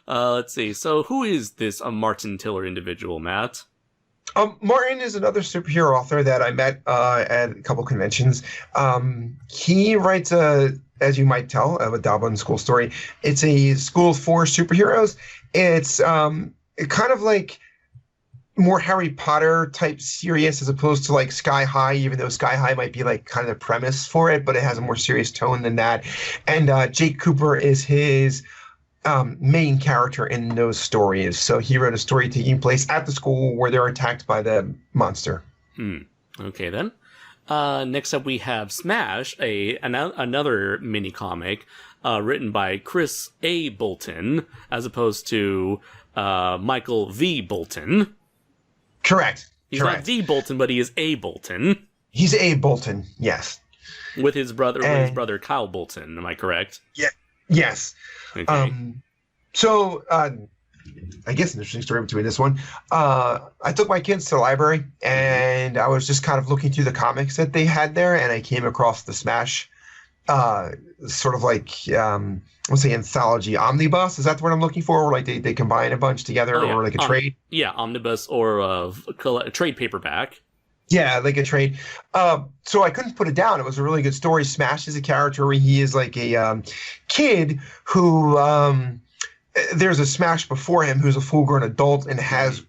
A: Let's see. So who is this Martin Tiller individual, Matt?
B: Martin is another superhero author that I met at a couple conventions. He writes as you might tell, a Dublin school story. It's a school for superheroes. It's kind of like more Harry Potter type serious as opposed to like Sky High, even though Sky High might be like kind of the premise for it, but it has a more serious tone than that. And Jake Cooper is his main character in those stories. So he wrote a story taking place at the school where they're attacked by the monster.
A: Okay, then. Next up we have Smash, another mini comic written by Chris A. Bolton, as opposed to Michael V. Bolton.
B: Correct.
A: He's not the Bolton, but he is A. Bolton.
B: He's A. Bolton, yes.
A: With his brother, Kyle Bolton. Am I correct?
B: Yeah. Yes.
A: Okay.
B: So I guess an interesting story between this one. I took my kids to the library, and I was just kind of looking through the comics that they had there, and I came across the Smash, sort of like let's say anthology omnibus. Is that the word I'm looking for? Or like they combine a bunch together, or like a trade?
A: Yeah, omnibus or a trade paperback.
B: Yeah, like a trade. So I couldn't put it down. It was a really good story. Smash is a character where he is like a kid who there's a Smash before him who's a full-grown adult and has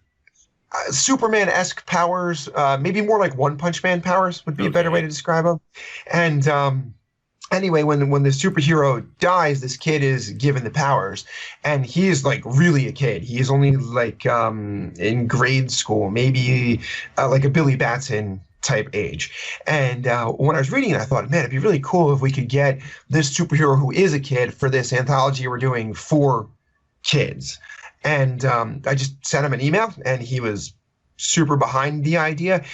B: Superman-esque powers, maybe more like One Punch Man powers would be a better way to describe him. And Anyway, when the superhero dies, this kid is given the powers, and he is like really a kid. He is only like in grade school, maybe like a Billy Batson type age. And when I was reading it, I thought, man, it'd be really cool if we could get this superhero who is a kid for this anthology we're doing for kids. And I just sent him an email, and he was super behind the idea.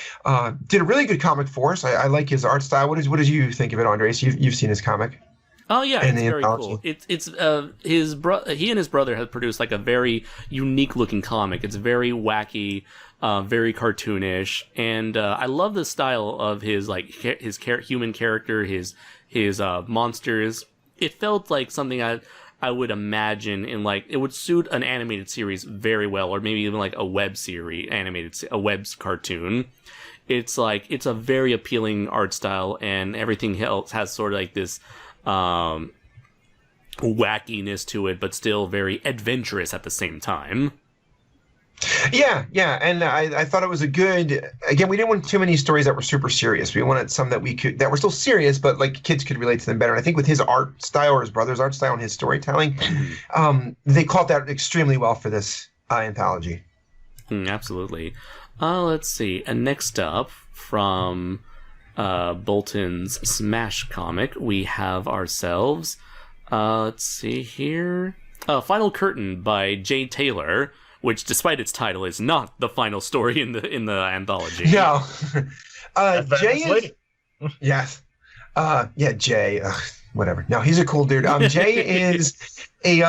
B: Did a really good comic for us. I like his art style. What did you think of it, Andres? You've seen his comic.
A: Oh yeah, it's very cool. He and his brother have produced like a very unique looking comic. It's very wacky, very cartoonish, and I love the style of his human character, his monsters. It felt like something I would imagine in like it would suit an animated series very well, or maybe even like a web series a web cartoon. It's a very appealing art style, and everything else has sort of like this wackiness to it, but still very adventurous at the same time.
B: Yeah, and I thought it was a good. Again, we didn't want too many stories that were super serious. We wanted some that were still serious, but like kids could relate to them better. And I think with his art style, or his brother's art style, and his storytelling, they caught that extremely well for this anthology.
A: Absolutely. Let's see. And next up from Bolton's Smash comic, we have ourselves. Let's see here. Final Curtain by Jay Taylor, which, despite its title, is not the final story in the anthology.
B: No, Jay is. Yes, Jay. Whatever. No, he's a cool dude. Jay is a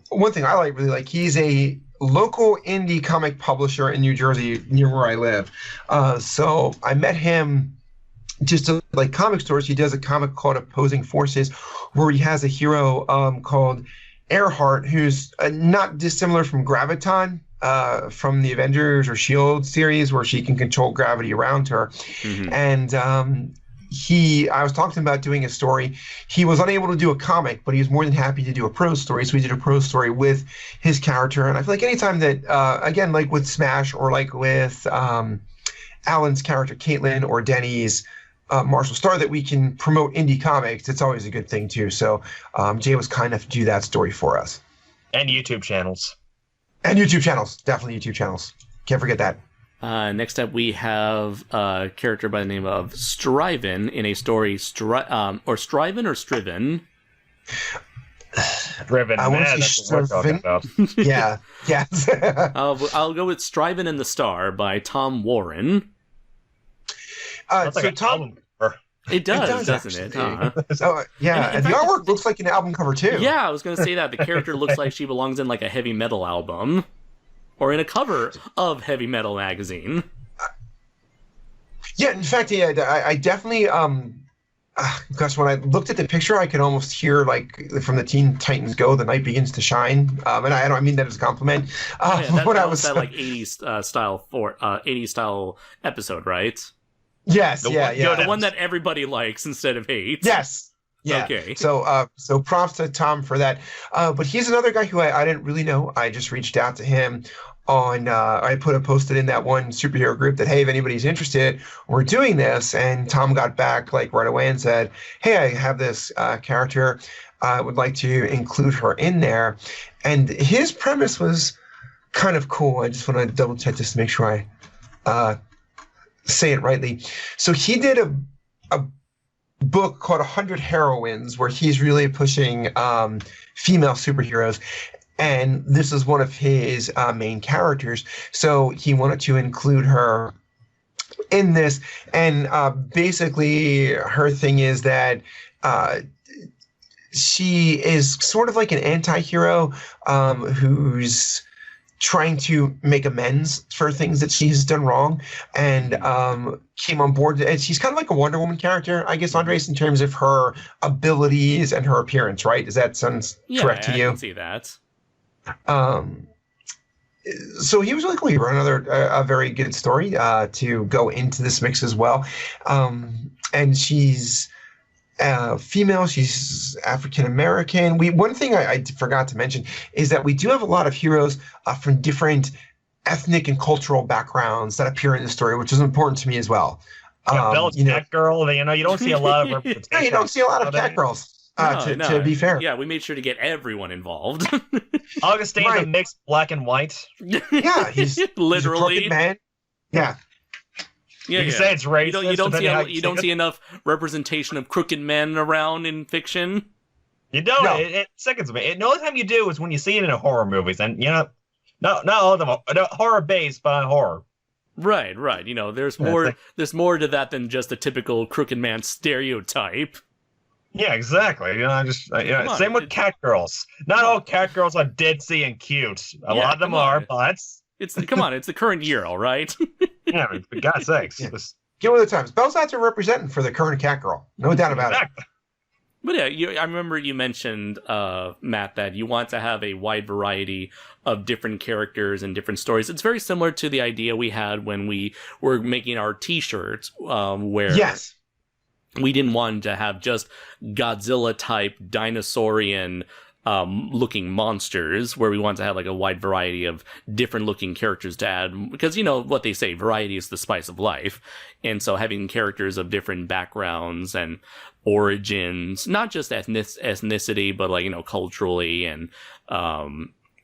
B: one thing I really like. He's a local indie comic publisher in New Jersey, near where I live. So I met him just to like comic stores. He does a comic called Opposing Forces, where he has a hero called Earhart, who's not dissimilar from Graviton from the Avengers or S.H.I.E.L.D. series, where she can control gravity around her. Mm-hmm. And I was talking about doing a story. He was unable to do a comic, but he was more than happy to do a prose story. So we did a prose story with his character. And I feel like anytime that, again, like with Smash or like with Alan's character, Kaitlyn, or Denny's Marshall Starr, that we can promote indie comics, it's always a good thing too. So Jay was kind enough to do that story for us.
C: And YouTube channels.
B: Definitely YouTube channels. Can't forget that.
A: Next up, we have a character by the name of Striven in a story, or Striven or Striven?
C: Driven,
B: I want to
C: that's what we're talking about.
B: Yeah.
A: I'll go with Striven and the Star by Tom Warren.
C: That's like Tom.
A: It does, doesn't it? Huh?
B: So, yeah, and the artwork looks like an album cover too.
A: Yeah, I was going to say that. The character looks like she belongs in like a heavy metal album, or in a cover of Heavy Metal magazine.
B: Yeah, in fact, I definitely. Gosh, when I looked at the picture, I could almost hear like from the Teen Titans Go, "The Night Begins to Shine," and I don't mean that as a compliment.
A: That was that like '80s style episode, right?
B: Yes,
A: The one that everybody likes instead of hates.
B: Yes. Yeah.
A: Okay.
B: So props to Tom for that. But he's another guy who I didn't really know. I just reached out to him on. I posted in that one superhero group that, hey, if anybody's interested, we're doing this. And Tom got back like right away and said, hey, I have this character. I would like to include her in there. And his premise was kind of cool. I just want to double check just to make sure I say it rightly. So he did a book called 100 Heroines, where he's really pushing female superheroes. And this is one of his main characters. So he wanted to include her in this. And basically her thing is that she is sort of like an anti-hero who's trying to make amends for things that she's done wrong, and came on board. And she's kind of like a Wonder Woman character, I guess, Andres, in terms of her abilities and her appearance, right? Does that sound correct to you?
A: Yeah, I can see that.
B: So he was really cool. He wrote a very good story to go into this mix as well. And she's female. She's African American. One thing I forgot to mention is that we do have a lot of heroes from different ethnic and cultural backgrounds that appear in the story, which is important to me as well.
C: Belle's cat girl. You don't see a lot of representation.
B: No, you don't see a lot of cat girls. To be fair,
A: yeah, we made sure to get everyone involved.
C: Augustine's a mixed black and white.
B: Yeah, he's
A: literally
B: he's a man. Yeah.
A: Yeah,
C: you can say it's racist.
A: You don't see enough representation of crooked men around in fiction.
C: You don't. No. It sickens me. The only time you do is when you see it in horror movies, and not all of them are horror based, but horror.
A: Right. There's more. There's more to that than just a typical crooked man stereotype.
C: Yeah, exactly. Same with cat girls. Not all cat girls are ditzy and cute. A lot of them are, but
A: it's the current year, all right.
C: Yeah, for God's sakes.
B: Yeah. Get with the times. Belle's out there representing for the current cat girl. No doubt about it.
A: But yeah, I remember you mentioned, Matt, that you want to have a wide variety of different characters and different stories. It's very similar to the idea we had when we were making our T-shirts, where
B: yes,
A: we didn't want to have just Godzilla-type dinosaurian looking monsters, where we want to have like a wide variety of different looking characters to add, because what they say, variety is the spice of life. And so having characters of different backgrounds and origins, not just ethnicity, but like, culturally and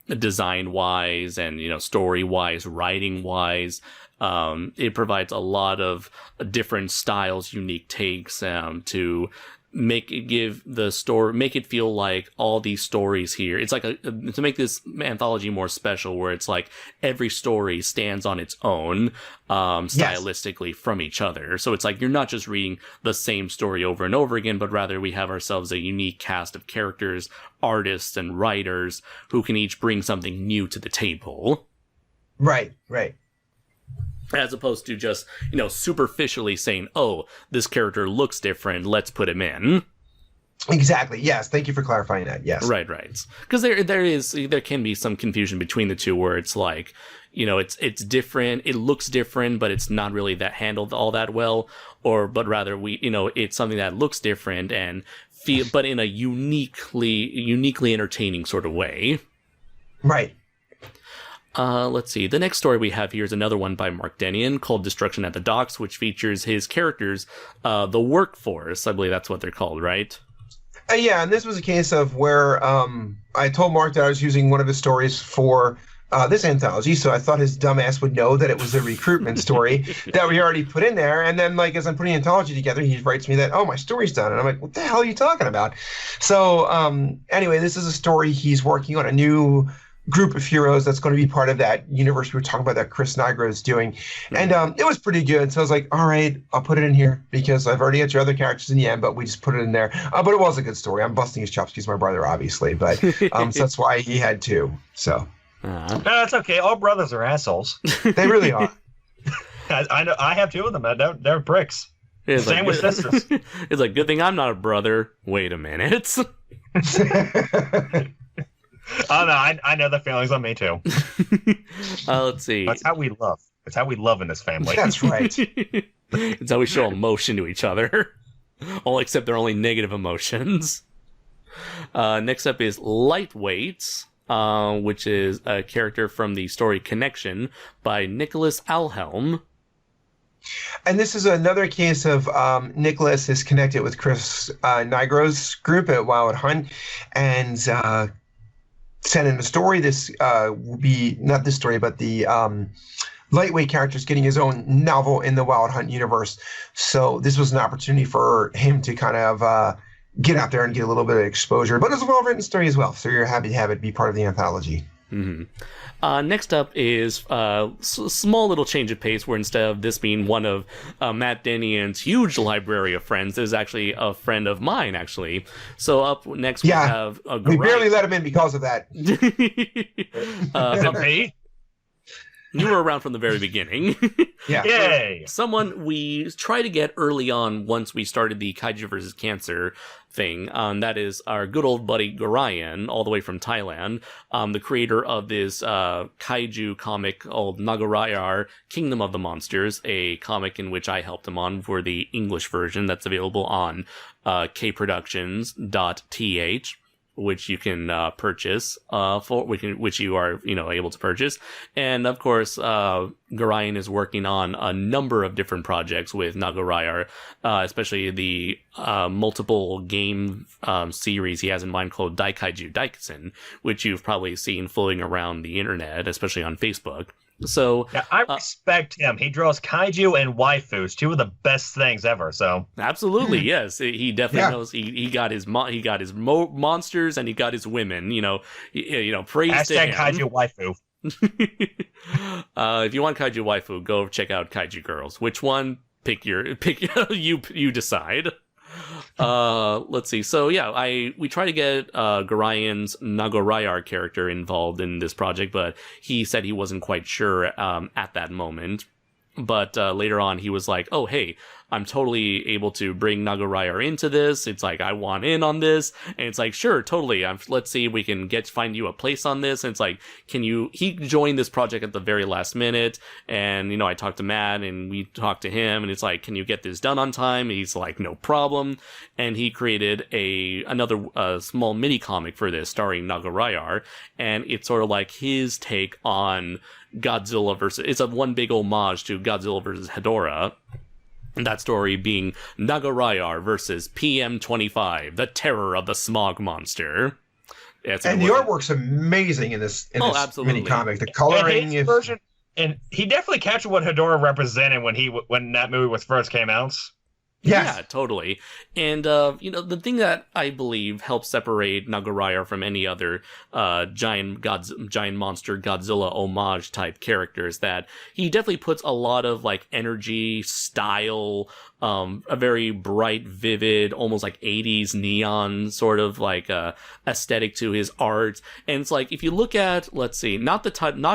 A: design wise and, story wise, writing wise, it provides a lot of different styles, unique takes, to make it feel like all these stories here. It's like to make this anthology more special, where it's like every story stands on its own, stylistically from each other. So it's like you're not just reading the same story over and over again, but rather we have ourselves a unique cast of characters, artists, and writers who can each bring something new to the table.
B: Right.
A: As opposed to just, superficially saying, oh, this character looks different, let's put him in.
B: Exactly. Yes. Thank you for clarifying that. Yes.
A: Right. Because there can be some confusion between the two, where it's like, it's different, it looks different, but it's not really that handled all that well, but rather it's something that looks different and but in a uniquely entertaining sort of way.
B: Right.
A: Let's see. The next story we have here is another one by Mark Denian called Destruction at the Docks, which features his characters, the Workforce. I believe that's what they're called, right?
B: Yeah, and this was a case of where I told Mark that I was using one of his stories for this anthology, so I thought his dumbass would know that it was a recruitment story that we already put in there. And then, as I'm putting the anthology together, he writes me that, oh, my story's done. And I'm like, what the hell are you talking about? So anyway, this is a story he's working on, a new group of heroes that's going to be part of that universe we were talking about that Chris Nigro is doing. And it was pretty good. So I was like, all right, I'll put it in here because I've already got your other characters in the end, but we just put it in there. But it was a good story. I'm busting his chops. He's my brother, obviously. But so that's why he had two. So.
C: No, that's okay. All brothers are assholes.
B: They really are.
C: I know. I have two of them. They're bricks. Same with sisters.
A: It's like, good thing I'm not a brother. Wait a minute.
C: Oh no, I know the feelings on me too.
A: Let's see.
C: That's how we love. It's how we love in this family.
B: That's right.
A: It's how we show emotion to each other. All except they're only negative emotions. Next up is Lightweight, which is a character from the story Connection by Nicholas Alhelm.
B: And this is another case of Nicholas is connected with Chris Nigro's group at Wild Hunt, and sent in a story. This will be not this story, but the Lightweight character is getting his own novel in the Wild Hunt universe. So this was an opportunity for him to kind of get out there and get a little bit of exposure. But it's a well-written story as well, so you're happy to have it be part of the anthology.
A: Mm-hmm. Next up is a small little change of pace, where instead of this being one of Matt Denian's huge library of friends, this is actually a friend of mine, actually. So up next we have...
B: we barely let him in because of that.
C: Me?
A: You were around from the very beginning.
B: Yeah.
C: Yay!
A: Someone we tried to get early on once we started the Kaiju vs. Cancer thing. That is our good old buddy Garayan, all the way from Thailand, the creator of this kaiju comic called Nagarayar, Kingdom of the Monsters, a comic in which I helped him on for the English version that's available on kproductions.th. which you can purchase which you are able to purchase. And of course Garayan is working on a number of different projects with Nagarayar, especially the multiple game series he has in mind called Daikaiju Daikatsun, which you've probably seen floating around the internet, especially on Facebook. So
C: yeah, I respect him. He draws kaiju and waifus, two of the best things ever. So
A: absolutely, yes, he definitely knows. He got his monsters and he got his women. Praise
C: hashtag
A: to him.
C: kaiju waifu.
A: If you want kaiju waifu, go check out Kaiju Girls. Which one? Pick you decide. Let's see. So yeah, we try to get Garayan's Nagarayar character involved in this project, but he said he wasn't quite sure at that moment. But later on, he was like, "Oh, hey, I'm totally able to bring Nagarayar into this. It's like I want in on this." And it's like, "Sure, totally. Let's see if we can find you a place on this." And it's like, "Can you?" He joined this project at the very last minute, and I talked to Matt, and we talked to him, and it's like, "Can you get this done on time?" And he's like, "No problem." And he created another small mini comic for this, starring Nagarayar, and it's sort of like his take on Godzilla versus. It's a one big homage to Godzilla versus Hedorah. That story being Nagarayar versus PM25, the terror of the smog monster.
B: And the artwork's amazing in this
A: absolutely.
B: mini comic. The coloring is
C: version, and he definitely captured what Hedorah represented when that movie first came out.
B: Yes.
A: Yeah, totally. And, the thing that I believe helps separate Nagarayar from any other giant monster Godzilla homage type character is that he definitely puts a lot of, energy, style, a very bright, vivid, almost 80s neon sort of aesthetic to his art. And it's like, if you look at, let's see, not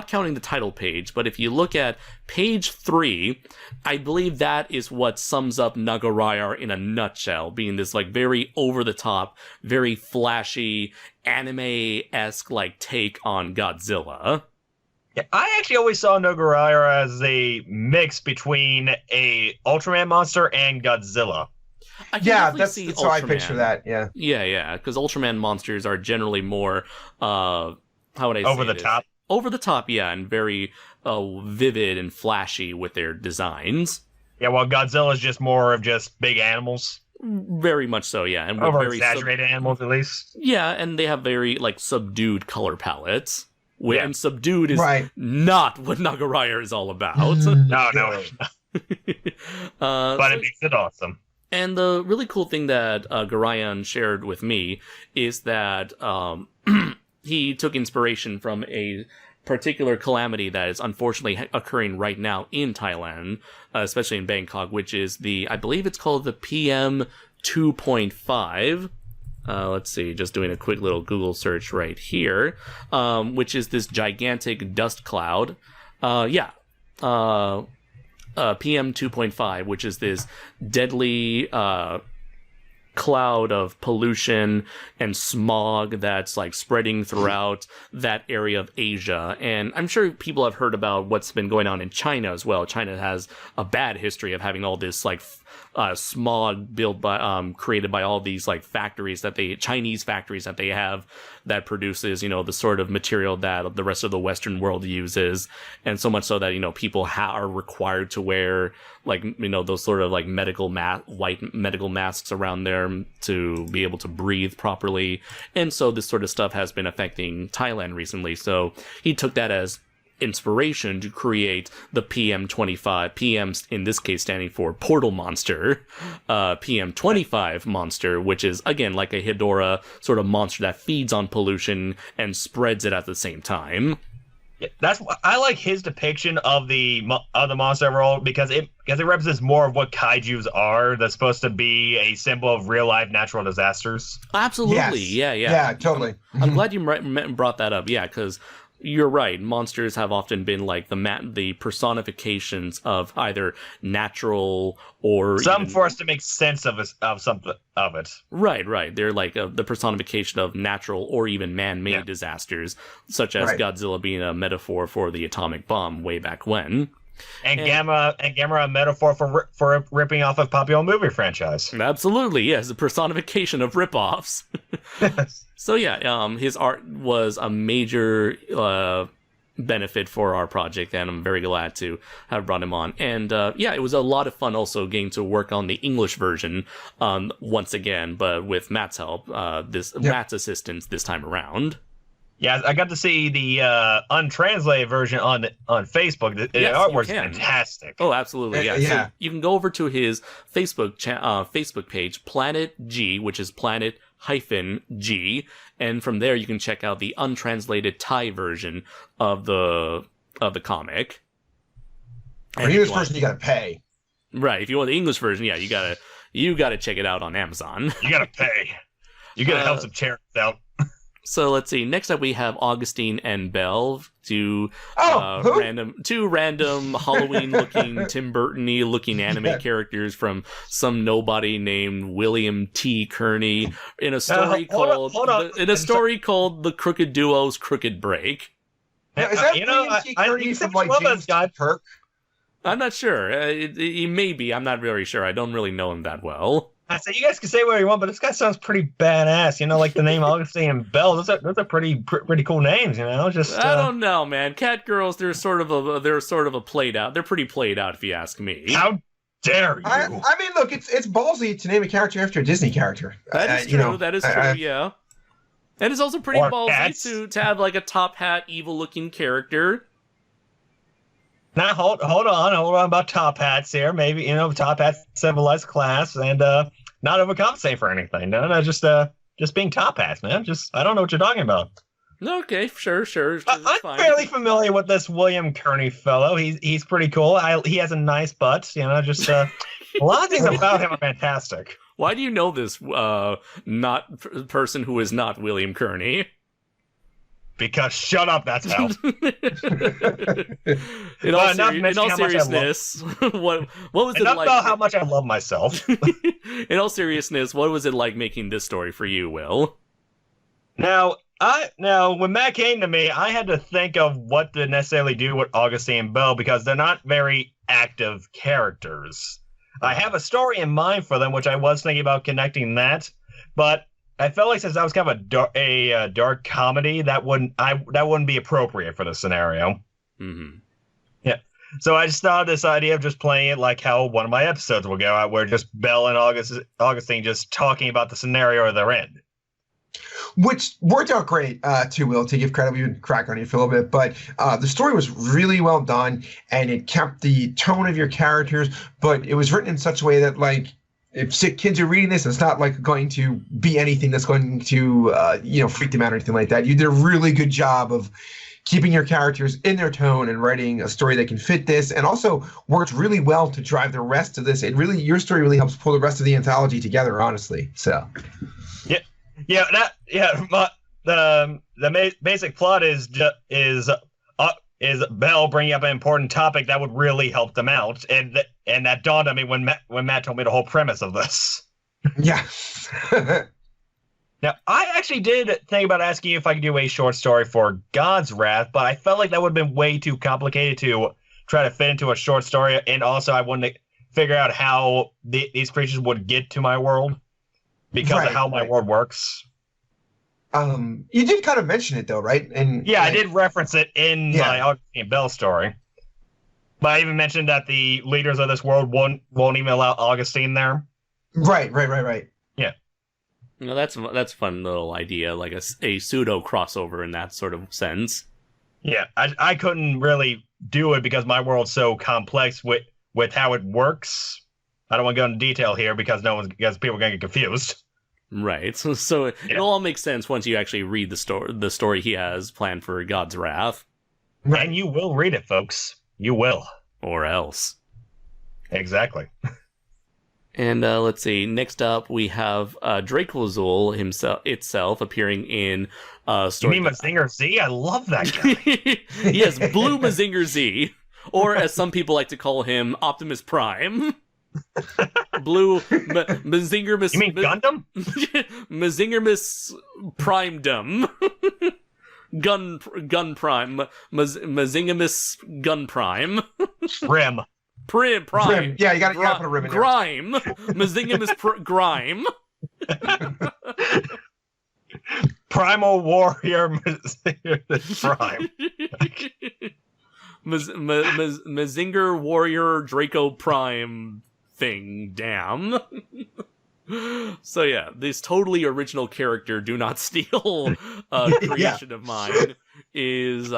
A: counting the title page, but if you look at page 3, I believe that is what sums up Nagarayar in a nutshell, being this very over the top, very flashy, anime-esque take on Godzilla.
C: Yeah, I actually always saw Nagarayar as a mix between a Ultraman monster and Godzilla.
B: That's how I picture that. Yeah.
A: Yeah, because Ultraman monsters are generally more, how would I say
C: over the top?
A: Over the top, yeah, and very vivid and flashy with their designs.
C: Yeah, while Godzilla is just more of just big animals.
A: Very much so, yeah. And
C: over exaggerated animals, at least.
A: Yeah, and they have very, subdued color palettes. And subdued is not what Nagarayar is all about.
C: No. But it makes it awesome.
A: And the really cool thing that Garayan shared with me is that he took inspiration from a particular calamity that is unfortunately occurring right now in Thailand, especially in Bangkok, which is I believe it's called the PM 2.5. Let's see, just doing a quick little Google search right here, which is this gigantic dust cloud. PM 2.5, which is this deadly cloud of pollution and smog that's spreading throughout that area of Asia. And I'm sure people have heard about what's been going on in China as well. China has a bad history of having all this smog created by all these factories Chinese factories that they have that produces the sort of material that the rest of the Western world uses, and so much so that people are required to wear those sort of white medical masks around there to be able to breathe properly. And so this sort of stuff has been affecting Thailand recently. So he took that as inspiration to create the PM25, PM in this case standing for Portal Monster, PM25 monster, which is again like a Hedorah sort of monster that feeds on pollution and spreads it at the same time.
C: Yeah, I like his depiction of the monster overall because it represents more of what kaijus are. That's supposed to be a symbol of real life natural disasters.
A: Absolutely,
B: yes.
A: Yeah,
B: totally.
A: I'm glad you brought that up. Yeah, because you're right. Monsters have often been the personifications of either natural or
C: for us to make sense of something of it.
A: Right. They're the personification of natural or even man-made disasters, such as Godzilla being a metaphor for the atomic bomb way back when.
C: And Gamma, a metaphor for ripping off a popular movie franchise.
A: Absolutely, yes, a personification of ripoffs. So yeah, his art was a major benefit for our project, and I'm very glad to have brought him on. And it was a lot of fun also getting to work on the English version once again, but with Matt's help, Matt's assistance this time around. Yeah,
C: I got to see the untranslated version on Facebook. The artwork's fantastic.
A: Oh, absolutely. Yeah. So you can go over to his Facebook page, Planet G, which is Planet-G, and from there you can check out the untranslated Thai version of the comic.
B: For the English version, you gotta pay.
A: Right. If you want the English version, you gotta check it out on Amazon.
C: You gotta pay. You gotta help some charities out.
A: So let's see. Next up, we have Augustine and Belle, two random Halloween-looking, Tim Burton-y looking anime characters from some nobody named William T. Kearney in a story called The Crooked Duo's Crooked Break.
B: Now, is that William T. Kearney from James T. Kirk?
A: I'm not sure. He may be. I'm not very sure. I don't really know him that well.
C: I said, you guys can say what you want, but this guy sounds pretty badass. Like the name Augustine and Belle. Those are pretty cool names. Just
A: I don't know, man. Cat girls, they're sort of a played out. They're pretty played out, if you ask me.
C: How dare you?
B: I mean, look, it's ballsy to name a character after a Disney character.
A: That is true. That is true. Yeah, and it's also pretty ballsy to have like a top hat, evil looking character.
C: Now hold on about top hats here. Maybe top hats symbolize class and not overcompensate for anything. No, just being top hats, man. I don't know what you're talking about.
A: Okay, sure.
C: I'm fairly familiar with this William Kearney fellow. He's pretty cool. He has a nice butt. A lot of things about him are fantastic.
A: Why do you know this person who is not William Kearney?
C: Because shut up, that's how.
A: In all seriousness, what was it like?
C: About how much I love myself.
A: In all seriousness, what was it like making this story for you, Will?
C: Now when Matt came to me, I had to think of what to necessarily do with Augustine and Belle because they're not very active characters. I have a story in mind for them, which I was thinking about connecting that, but I felt like since that was kind of a dark comedy, that wouldn't be appropriate for the scenario.
A: Mm-hmm.
C: Yeah. So I just thought of this idea of just playing it like how one of my episodes will go out, where just Belle and Augustine just talking about the scenario they're in.
B: Which worked out great, too, Will, to give credit. We've been cracking on you for a little bit. But the story was really well done, and it kept the tone of your characters, but it was written in such a way that, like, if kids are reading this, it's not like going to be anything that's going to, freak them out or anything like that. You did a really good job of keeping your characters in their tone and writing a story that can fit this, and also worked really well to drive the rest of this. Your story really helps pull the rest of the anthology together, honestly. So,
C: the basic plot is Belle bringing up an important topic that would really help them out, and that dawned on me when Matt told me the whole premise of this.
B: Yeah.
C: Now, I actually did think about asking you if I could do a short story for God's Wrath, but I felt like that would have been way too complicated to try to fit into a short story, and also I wanted to figure out how these creatures would get to my world because of how my world works.
B: You did kind of mention it, though, right? And
C: I did reference it in my Augustine Belle story. But I even mentioned that the leaders of this world won't even allow Augustine there.
B: Right. Yeah.
A: That's a fun little idea, like a pseudo crossover in that sort of sense.
C: Yeah, I couldn't really do it because my world's so complex with how it works. I don't want to go into detail here because people are going to get confused.
A: Right. So it all makes sense once you actually read the story he has planned for God's Wrath.
C: Right. And you will read it, folks. You will.
A: Or else.
C: Exactly.
A: And let's see. Next up, we have Draco itself appearing in story.
C: You mean Mazinger Z? I love that guy.
A: Yes, Blue Mazinger Z. Or, as some people like to call him, Optimus Prime. Blue Mazinger Miss.
C: You mean Gundam?
A: Mazinger Miss Primedom. Gun Prime. Mazinger Miss Gun Prime.
C: Prim.
A: Prime.
B: Yeah, you gotta put a ribbon.
A: Grime. Mazinger Miss Grime.
C: Primal Warrior Prime.
A: Mazinger Warrior Draco Prime thing. Damn. So yeah, this totally original character, do not steal, creation of mine is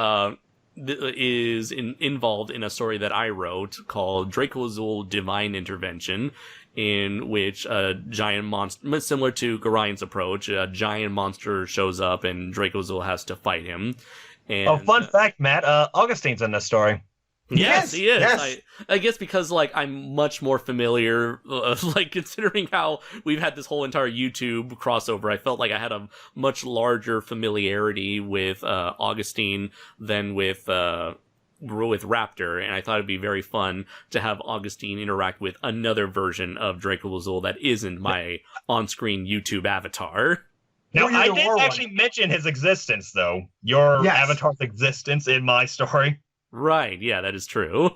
A: involved in a story that I wrote called Draco Azul Divine Intervention, in which a giant monster, similar to Garion's approach, a giant monster shows up and Draco Azul has to fight him. And,
C: fun fact, Matt, Augustine's in this story.
A: Yes, he is.
B: Yes.
A: I guess because, like, I'm much more familiar, like, considering how we've had this whole entire YouTube crossover, I felt like I had a much larger familiarity with Augustine than with Raptor, and I thought it'd be very fun to have Augustine interact with another version of Draco Azul that isn't my on-screen YouTube avatar.
C: Now, I didn't actually mention his existence, though. Your avatar's existence in my story.
A: Right, yeah, that is true.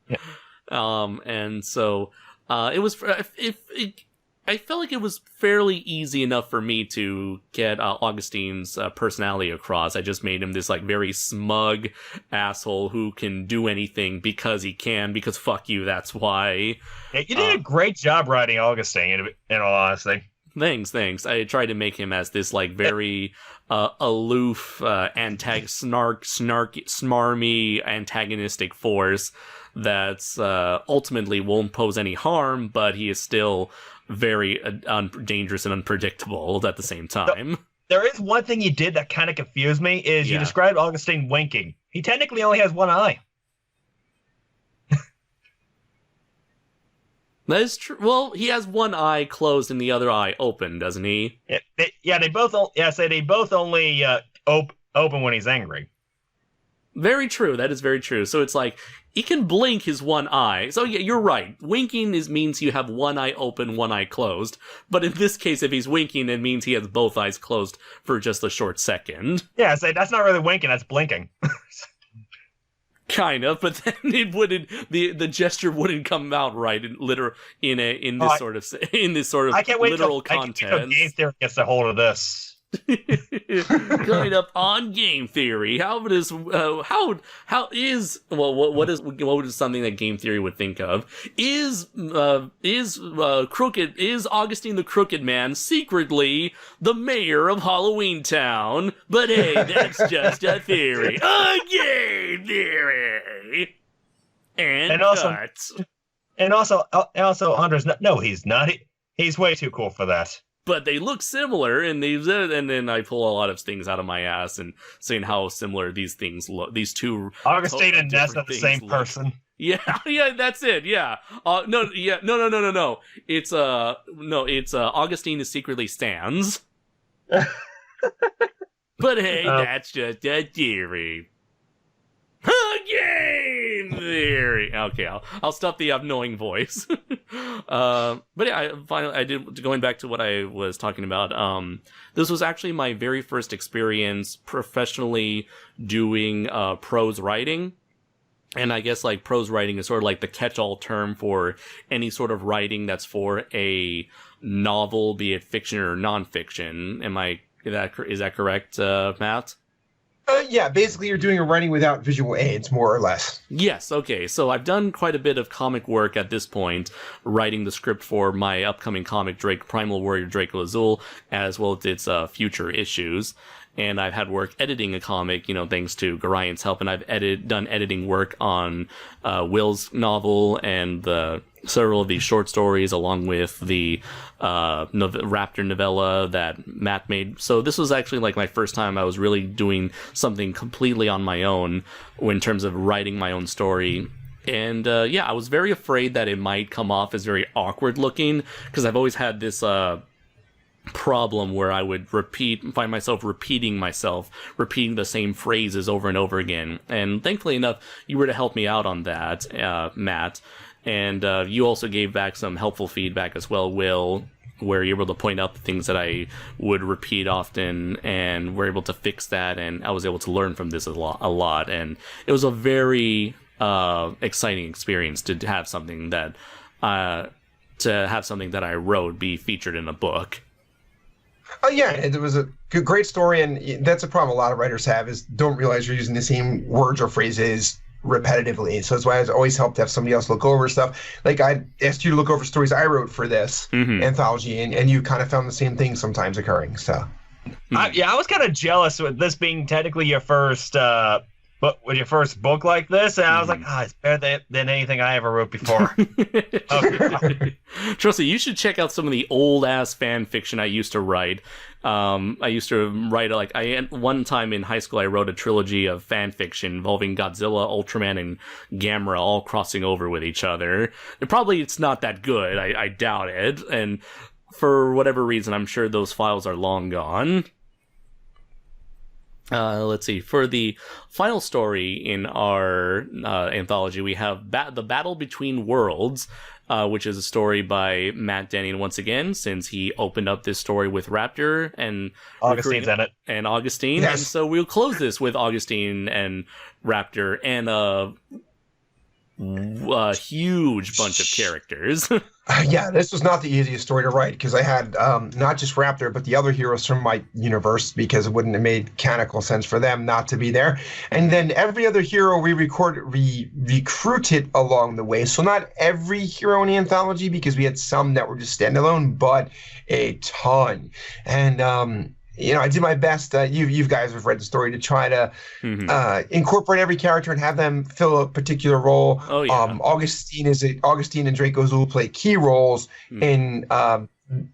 C: Yeah.
A: And so, it was, I felt like it was fairly easy enough for me to get Augustine's personality across. I just made him this, like, very smug asshole who can do anything because he can, because fuck you, that's why.
C: Yeah, you did a great job writing Augustine, in all honesty.
A: Thanks. I tried to make him as this, like, very aloof, smarmy, antagonistic force that's ultimately won't pose any harm, but he is still very dangerous and unpredictable at the same time.
C: There is one thing you did that kind of confused me, is you described Augustine winking. He technically only has one eye.
A: That is true. Well, he has one eye closed and the other eye open, doesn't he?
C: They both only open when he's angry.
A: Very true. That is very true. So it's like, he can blink his one eye. So yeah, you're right. Winking means you have one eye open, one eye closed. But in this case, if he's winking, it means he has both eyes closed for just a short second.
C: Yeah, so that's not really winking, that's blinking.
A: Kind of, but then it wouldn't. The gesture wouldn't come out right in this sort of
C: I can't wait
A: literal
C: till
A: context.
C: Game Theory gets a hold of this.
A: Coming up on Game Theory, what is something that Game Theory would think of? Is Augustine the Crooked Man secretly the mayor of Halloween Town? But hey, that's just a theory. A Game Theory. And
C: also, Andres. No, he's not. He's way too cool for that.
A: But they look similar, and then I pull a lot of things out of my ass and saying how similar these things look. These two
C: Augustine and Ness are the same person.
A: Yeah, that's it. Yeah. No. It's Augustine is secretly Stans. But hey, that's just a theory. Game Theory. Okay, I'll stop the annoying voice. But yeah, going back to what I was talking about. This was actually my very first experience professionally doing prose writing. And I guess, like, prose writing is sort of like the catch-all term for any sort of writing that's for a novel, be it fiction or nonfiction. Is that correct, Matt?
B: Yeah, basically you're doing a writing without visual aids, more or less.
A: Yes, okay. So I've done quite a bit of comic work at this point, writing the script for my upcoming comic, Primal Warrior Draco Azul, as well as its future issues. And I've had work editing a comic, thanks to Garion's help, and I've done editing work on Will's novel and several of these short stories, along with the Raptor novella that Matt made. So this was actually like my first time I was really doing something completely on my own in terms of writing my own story. And I was very afraid that it might come off as very awkward looking, because I've always had this problem where I would find myself repeating the same phrases over and over again. And thankfully enough, you were to help me out on that, Matt. And you also gave back some helpful feedback as well, Will, where you're able to point out the things that I would repeat often, and we're able to fix that, and I was able to learn from this a lot. And it was a very exciting experience to have something that I wrote be featured in a book.
B: Oh yeah, it was a great story, and that's a problem a lot of writers have is don't realize you're using the same words or phrases repetitively. So that's why it's always helped to have somebody else look over stuff. Like I asked you to look over stories I wrote for this anthology, and you kind of found the same thing sometimes occurring. So
C: I was kind of jealous with this being technically your first with your first book like this, and I was like, it's better than anything I ever wrote before.
A: Trust me, you should check out some of the old ass fan fiction I used to write. I used to write one time in high school I wrote a trilogy of fan fiction involving Godzilla, Ultraman, and Gamera all crossing over with each other. It's not that good. I doubt it, and for whatever reason, I'm sure those files are long gone. Let's see. For the final story in our anthology, we have The Battle Between Worlds, which is a story by Matt Denny. And once again, since he opened up this story with Raptor and
C: Augustine's in it.
A: And Augustine. Yes. And so we'll close this with Augustine and Raptor and a huge bunch of characters.
B: Yeah, this was not the easiest story to write because I had not just Raptor, but the other heroes from my universe because it wouldn't have made mechanical sense for them not to be there. And then every other hero we recruited along the way. So not every hero in the anthology because we had some that were just standalone, but a ton. And I did my best. You guys have read the story to try to incorporate every character and have them fill a particular role.
A: Oh, yeah.
B: Augustine and Draco will play key roles in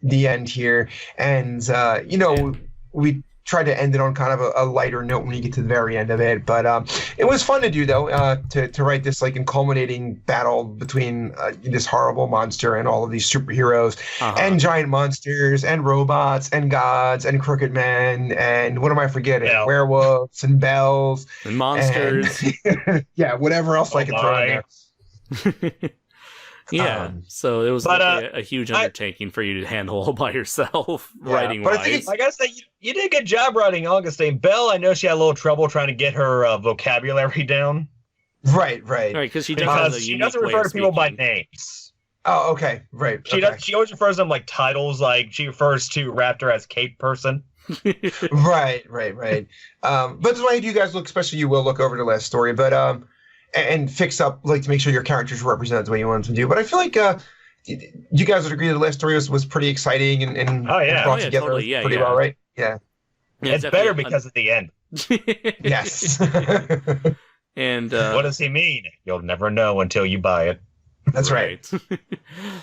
B: the end here, and we tried to end it on kind of a lighter note when you get to the very end of it. But it was fun to do though, to write this like culminating battle between this horrible monster and all of these superheroes and giant monsters and robots and gods and crooked men and what am I forgetting? Yeah. Werewolves and bells
A: and monsters.
B: And yeah, whatever else I can throw in there.
A: Yeah, so it was a huge undertaking for you to handle all by yourself, writing wise.
C: But I gotta say, you did a good job writing Augustine. Belle, I know she had a little trouble trying to get her vocabulary down.
B: Right.
A: Because she
C: doesn't refer to people by names.
B: Oh, okay, right.
C: She always refers to them like titles, like she refers to Raptor as Cape Person.
B: Right. But that's why you guys look, especially you will look over the last story, but and fix up, like, to make sure your characters were represented the way you want them to do. But I feel like you guys would agree that the last story was pretty exciting and brought together
A: totally.
B: pretty well, right? Yeah.
C: It's better because of the end.
B: Yes.
A: And
C: what does he mean? You'll never know until you buy it.
B: That's right.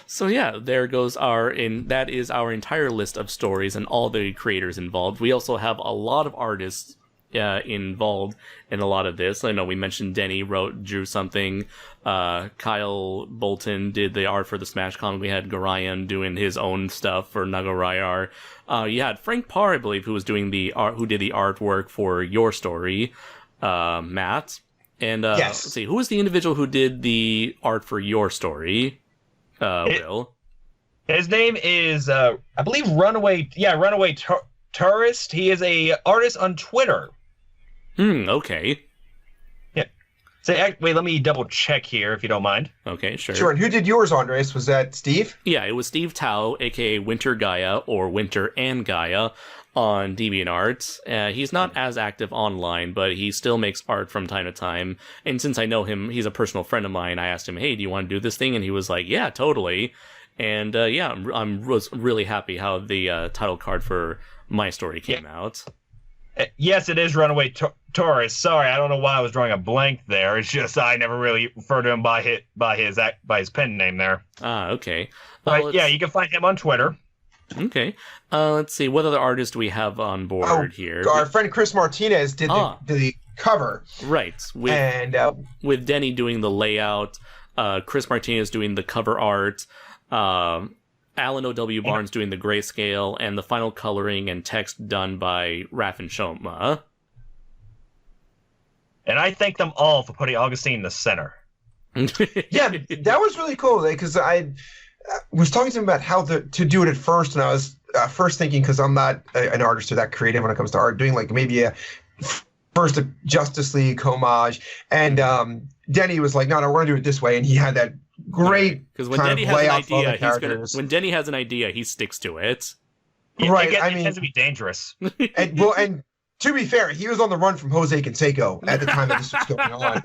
A: So yeah, there goes that is our entire list of stories and all the creators involved. We also have a lot of artists involved in a lot of this. I know we mentioned Denny drew something. Kyle Bolton did the art for the Smash Con. We had Garayan doing his own stuff for Nagarayar. You had Frank Parr, I believe, who did the artwork for your story, Matt. And
B: yes.
A: Let's see, who was the individual who did the art for your story? Will.
C: His name is, I believe, Runaway Tourist. He is a artist on Twitter.
A: Okay.
C: Yeah. So, wait, let me double check here, if you don't mind.
A: Okay, sure.
B: Sure, and who did yours, Andres? Was that Steve?
A: Yeah, it was Steve Tao, a.k.a. Winter Gaia, or Winter and Gaia, on DeviantArt. He's not as active online, but he still makes art from time to time. And since I know him, he's a personal friend of mine, I asked him, hey, do you want to do this thing? And he was like, yeah, totally. And I was really happy how the title card for my story came out.
C: Yes, it is Runaway Taurus. Sorry, I don't know why I was drawing a blank there. It's just I never really referred to him by his pen name there.
A: Ah, okay.
C: You can find him on Twitter.
A: Okay. Let's see. What other artists do we have on board here?
B: Our friend Chris Martinez did the cover.
A: Right. With Denny doing the layout, Chris Martinez doing the cover art, Alan O.W. Barnes doing the grayscale, and the final coloring and text done by Rafin Shoma.
C: And I thank them all for putting Augustine in the center.
B: Yeah, that was really cool, because I was talking to him about how to do it at first, and I was first thinking, because I'm not an artist or that creative when it comes to art, doing like maybe a first a Justice League homage, and Denny was like, no, we're going to do it this way, and he had that great
A: because when Denny has an idea, he sticks to it.
B: Right,
C: It
B: I mean,
C: tends to be dangerous.
B: and to be fair, he was on the run from Jose Canseco at the time that this was going on.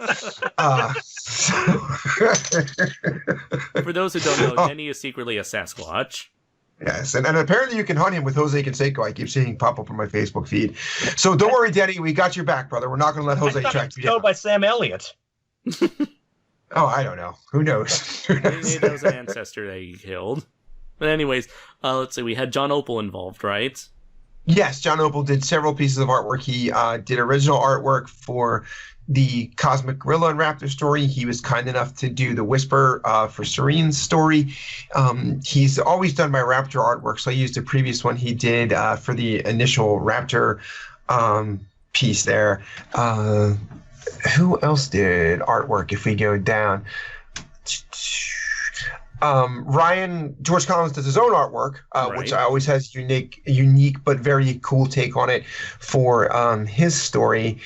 A: For those who don't know, Denny is secretly a Sasquatch.
B: Yes, and apparently you can hunt him with Jose Canseco. I keep seeing pop up on my Facebook feed. So don't worry, Denny, we got your back, brother. We're not going to let Jose track you down.
C: Killed by Sam Elliott.
B: Oh, I don't know. Who knows?
A: Maybe that was an ancestor that he killed. But anyways, let's see. We had John Opel involved, right?
B: Yes, John Opel did several pieces of artwork. He did original artwork for the Cosmic Gorilla and Raptor story. He was kind enough to do the Whisper for Serene's story. He's always done my Raptor artwork, so I used a previous one he did for the initial Raptor piece there. Who else did artwork if we go down? George Collins does his own artwork, which always has unique but very cool take on it for his story.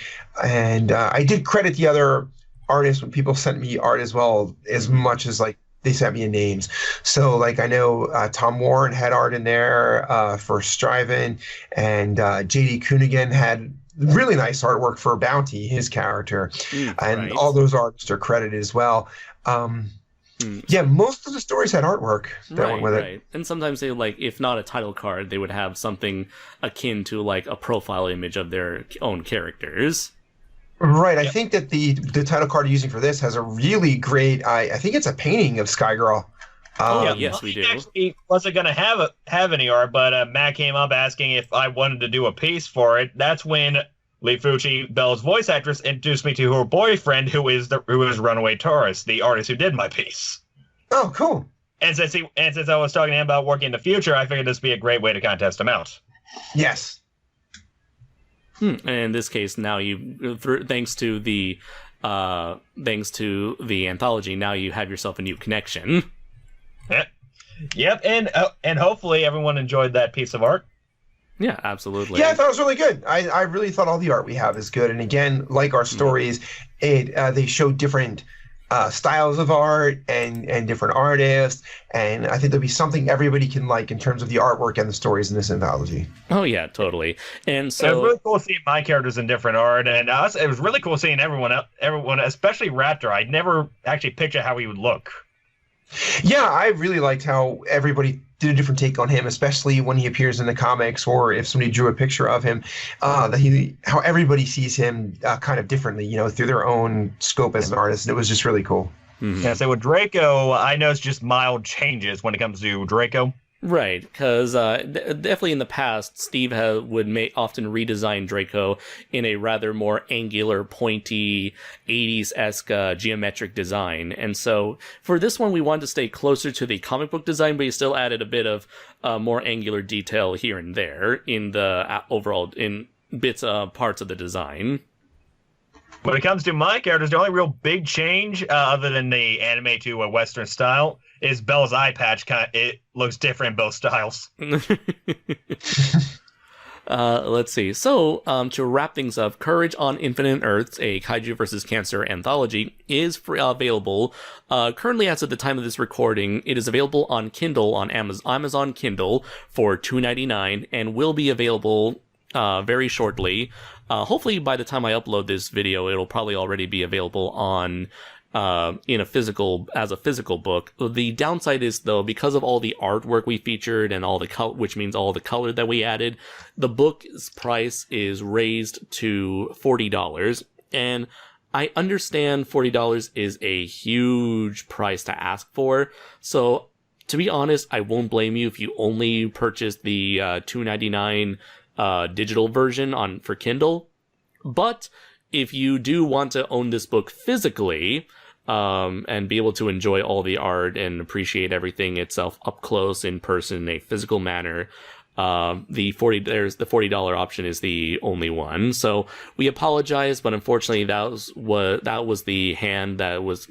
B: And I did credit the other artists when people sent me art as well, as much as like they sent me names. So like I know Tom Warren had art in there for Striven, and J.D. Coonigan had really nice artwork for Bounty, his character, and all those artists are credited as well. Yeah, most of the stories had artwork that went with it.
A: And sometimes they, like, if not a title card, they would have something akin to like a profile image of their own characters.
B: Right. I think that the title card you're using for this has a really great. I think it's a painting of Skygirl.
A: Yes, we do.
C: He actually wasn't going to have any art, but Matt came up asking if I wanted to do a piece for it. That's when Lee Fucci, Belle's voice actress, introduced me to her boyfriend, who is Runaway Taurus, the artist who did my piece.
B: Oh, cool.
C: And since I was talking to him about working in the future, I figured this would be a great way to kind of test him out.
B: Yes.
A: And in this case, now thanks to the anthology, now you have yourself a new connection. Yep,
C: and hopefully everyone enjoyed that piece of art.
A: Yeah, absolutely.
B: Yeah, I thought it was really good. I really thought all the art we have is good. And again, like our stories, they show different styles of art and different artists. And I think there'll be something everybody can like in terms of the artwork and the stories in this anthology.
A: Oh, yeah, totally. And so
C: it was really cool seeing my characters in different art. And it was really cool seeing everyone, especially Raptor. I'd never actually pictured how he would look.
B: Yeah, I really liked how everybody did a different take on him, especially when he appears in the comics or if somebody drew a picture of him, how everybody sees him kind of differently, through their own scope as an artist. And it was just really cool.
C: Mm-hmm. Yeah, so with Draco, I noticed just mild changes when it comes to Draco.
A: Right, because definitely in the past, Steve would often redesign Draco in a rather more angular, pointy, 80s-esque geometric design. And so for this one, we wanted to stay closer to the comic book design, but he still added a bit of more angular detail here and there in the overall, in parts of the design.
C: When it comes to my characters, the only real big change, other than the anime to a Western style, is Belle's eye patch. It looks different in both styles.
A: Let's see. So, to wrap things up, Courage on Infinite Earths, a Kaiju vs. Cancer anthology, is available. Currently, as of the time of this recording, it is available on Kindle, on Amazon Kindle, for $2.99, and will be available very shortly. Hopefully, by the time I upload this video, it'll probably already be available on as a physical book. The downside is, though, because of all the artwork we featured and all the which means all the color that we added, the book's price is raised to $40. And I understand $40 is a huge price to ask for. So, to be honest, I won't blame you if you only purchase the $2.99 digital version for Kindle. But if you do want to own this book physically, and be able to enjoy all the art and appreciate everything itself up close in person in a physical manner, the $40 option is the only one. So we apologize, but unfortunately that was the hand that was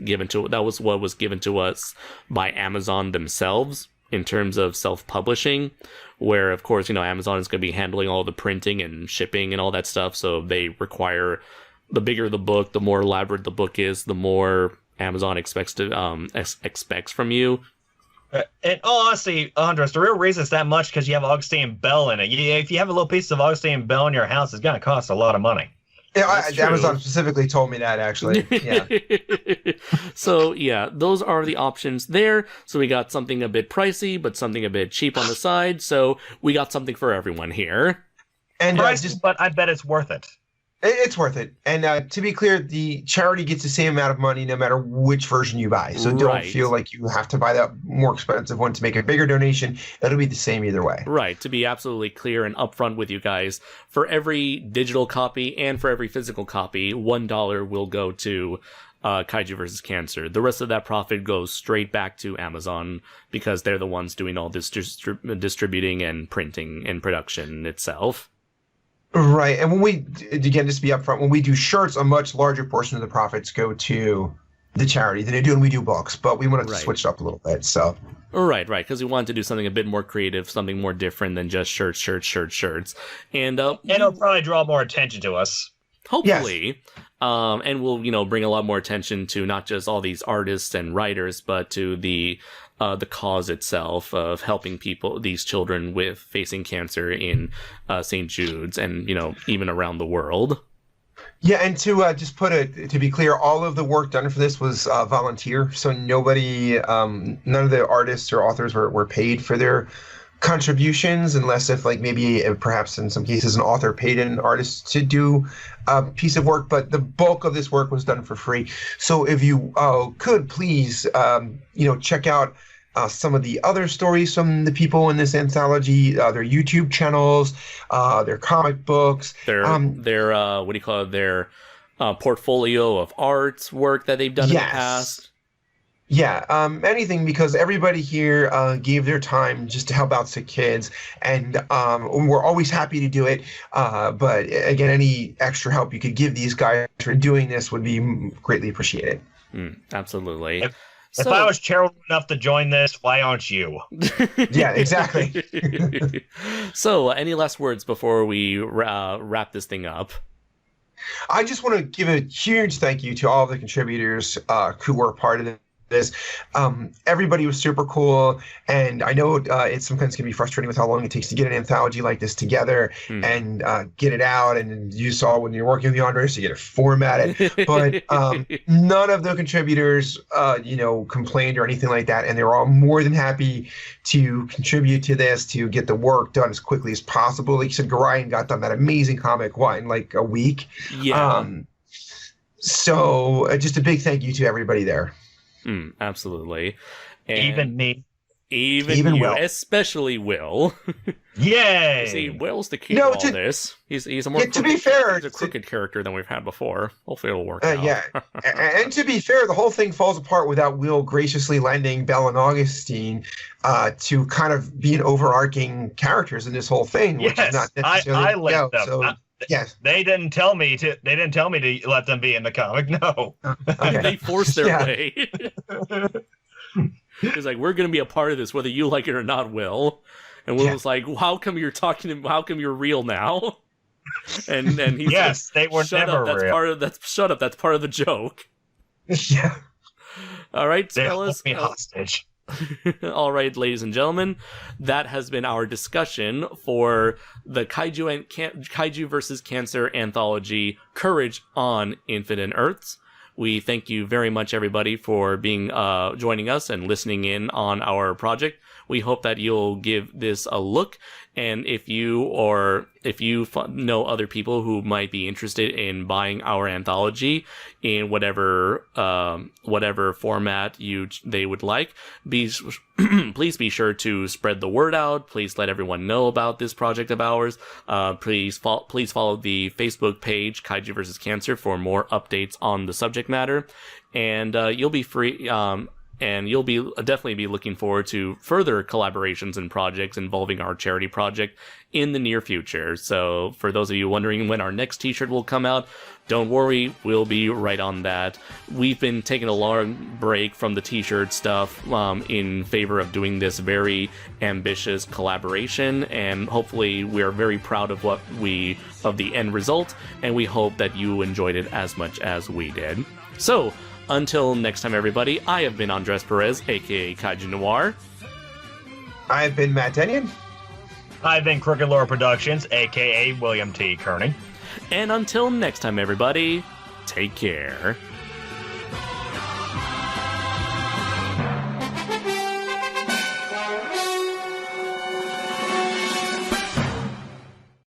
A: what was given to us by Amazon themselves in terms of self-publishing, where of course Amazon is going to be handling all the printing and shipping and all that stuff, so they require, the bigger the book, the more elaborate the book is, the more Amazon expects from you.
C: And honestly, Andres, the real reason it's that much because you have Augustine Bell in it. If you have a little piece of Augustine Bell in your house, it's going to cost a lot of money.
B: Yeah, Amazon specifically told me that, actually. Yeah.
A: So, yeah, those are the options there. So we got something a bit pricey, but something a bit cheap on the side. So we got something for everyone here.
B: And
C: but I bet it's worth it.
B: It's worth it. And to be clear, the charity gets the same amount of money no matter which version you buy. So don't feel like you have to buy that more expensive one to make a bigger donation. It'll be the same either way.
A: Right. To be absolutely clear and upfront with you guys, for every digital copy and for every physical copy, $1 will go to Kaiju vs. Cancer. The rest of that profit goes straight back to Amazon because they're the ones doing all this distributing and printing and production itself.
B: Right, and when we, again, just to be upfront, when we do shirts, a much larger portion of the profits go to the charity than they do when we do books, but we wanted to switch it up a little bit, so.
A: Right, because we wanted to do something a bit more creative, something more different than just shirts. And
C: it'll probably draw more attention to us.
A: Hopefully. Yes. And we'll, bring a lot more attention to not just all these artists and writers, but to the cause itself of helping these children with facing cancer in St. Jude's and, even around the world.
B: Yeah, and to be clear, all of the work done for this was volunteer. So nobody, none of the artists or authors were paid for their contributions, unless if perhaps in some cases an author paid an artist to do a piece of work, but the bulk of this work was done for free. So if you could please check out some of the other stories from the people in this anthology, their YouTube channels, their comic books, their
A: their portfolio of artwork that they've done in the past.
B: Yeah, anything, because everybody here gave their time just to help out sick kids, and we're always happy to do it. But again, any extra help you could give these guys for doing this would be greatly appreciated.
A: Absolutely.
C: If I was charitable enough to join this, why aren't you?
B: Yeah, exactly.
A: So, any last words before we wrap this thing up?
B: I just want to give a huge thank you to all the contributors who were part of this. Everybody was super cool, and I know it sometimes can be frustrating with how long it takes to get an anthology like this together and get it out. And you saw when you're working with the Andres, you get it formatted. But none of the contributors, complained or anything like that, and they were all more than happy to contribute to this to get the work done as quickly as possible. Like you said, Garayan got done that amazing comic in like a week.
A: Yeah.
B: So just a big thank you to everybody there.
A: Absolutely. And
C: even me.
A: Even you,
B: Will.
A: Especially Will.
C: Yay!
A: See, Will's the key to all this. He's a more
B: to be fair,
A: he's a crooked character than we've had before. Hopefully it'll work out.
B: Yeah. And to be fair, the whole thing falls apart without Will graciously lending Belle and Augustine to kind of being overarching characters in this whole thing, which is not necessarily
C: I lent them.
B: So, yes.
C: They didn't tell me to let them be in the comic. No.
B: Okay.
A: They forced their way. He's like, we're going to be a part of this, whether you like it or not, Will. And Will was like, how come you're real now? And he's
C: yes,
A: like,
C: they were never real.
A: Shut up, that's part of the joke.
B: Yeah.
A: All right,
C: they
A: fellas.
C: hold me hostage.
A: All right, ladies and gentlemen, that has been our discussion for the Kaiju vs. Cancer anthology, Courage on Infinite Earths. We thank you very much, everybody, for being joining us and listening in on our project. We hope that you'll give this a look, and if you know other people who might be interested in buying our anthology in whatever format they would like, please be sure to spread the word out. Please let everyone know about this project of ours. Please follow the Facebook page Kaiju vs. Cancer for more updates on the subject matter, and you'll be free. And you'll definitely be looking forward to further collaborations and projects involving our charity project in the near future. So for those of you wondering when our next t-shirt will come out, don't worry, we'll be right on that. We've been taking a long break from the t-shirt stuff in favor of doing this very ambitious collaboration, and hopefully we're very proud of the end result, and we hope that you enjoyed it as much as we did. So, until next time, everybody, I have been Andres Perez, aka Kaiju Noir.
B: I've been Matt Denyon.
C: I've been Crooked Lore Productions, a.k.a. William T. Kearney.
A: And until next time, everybody, take care.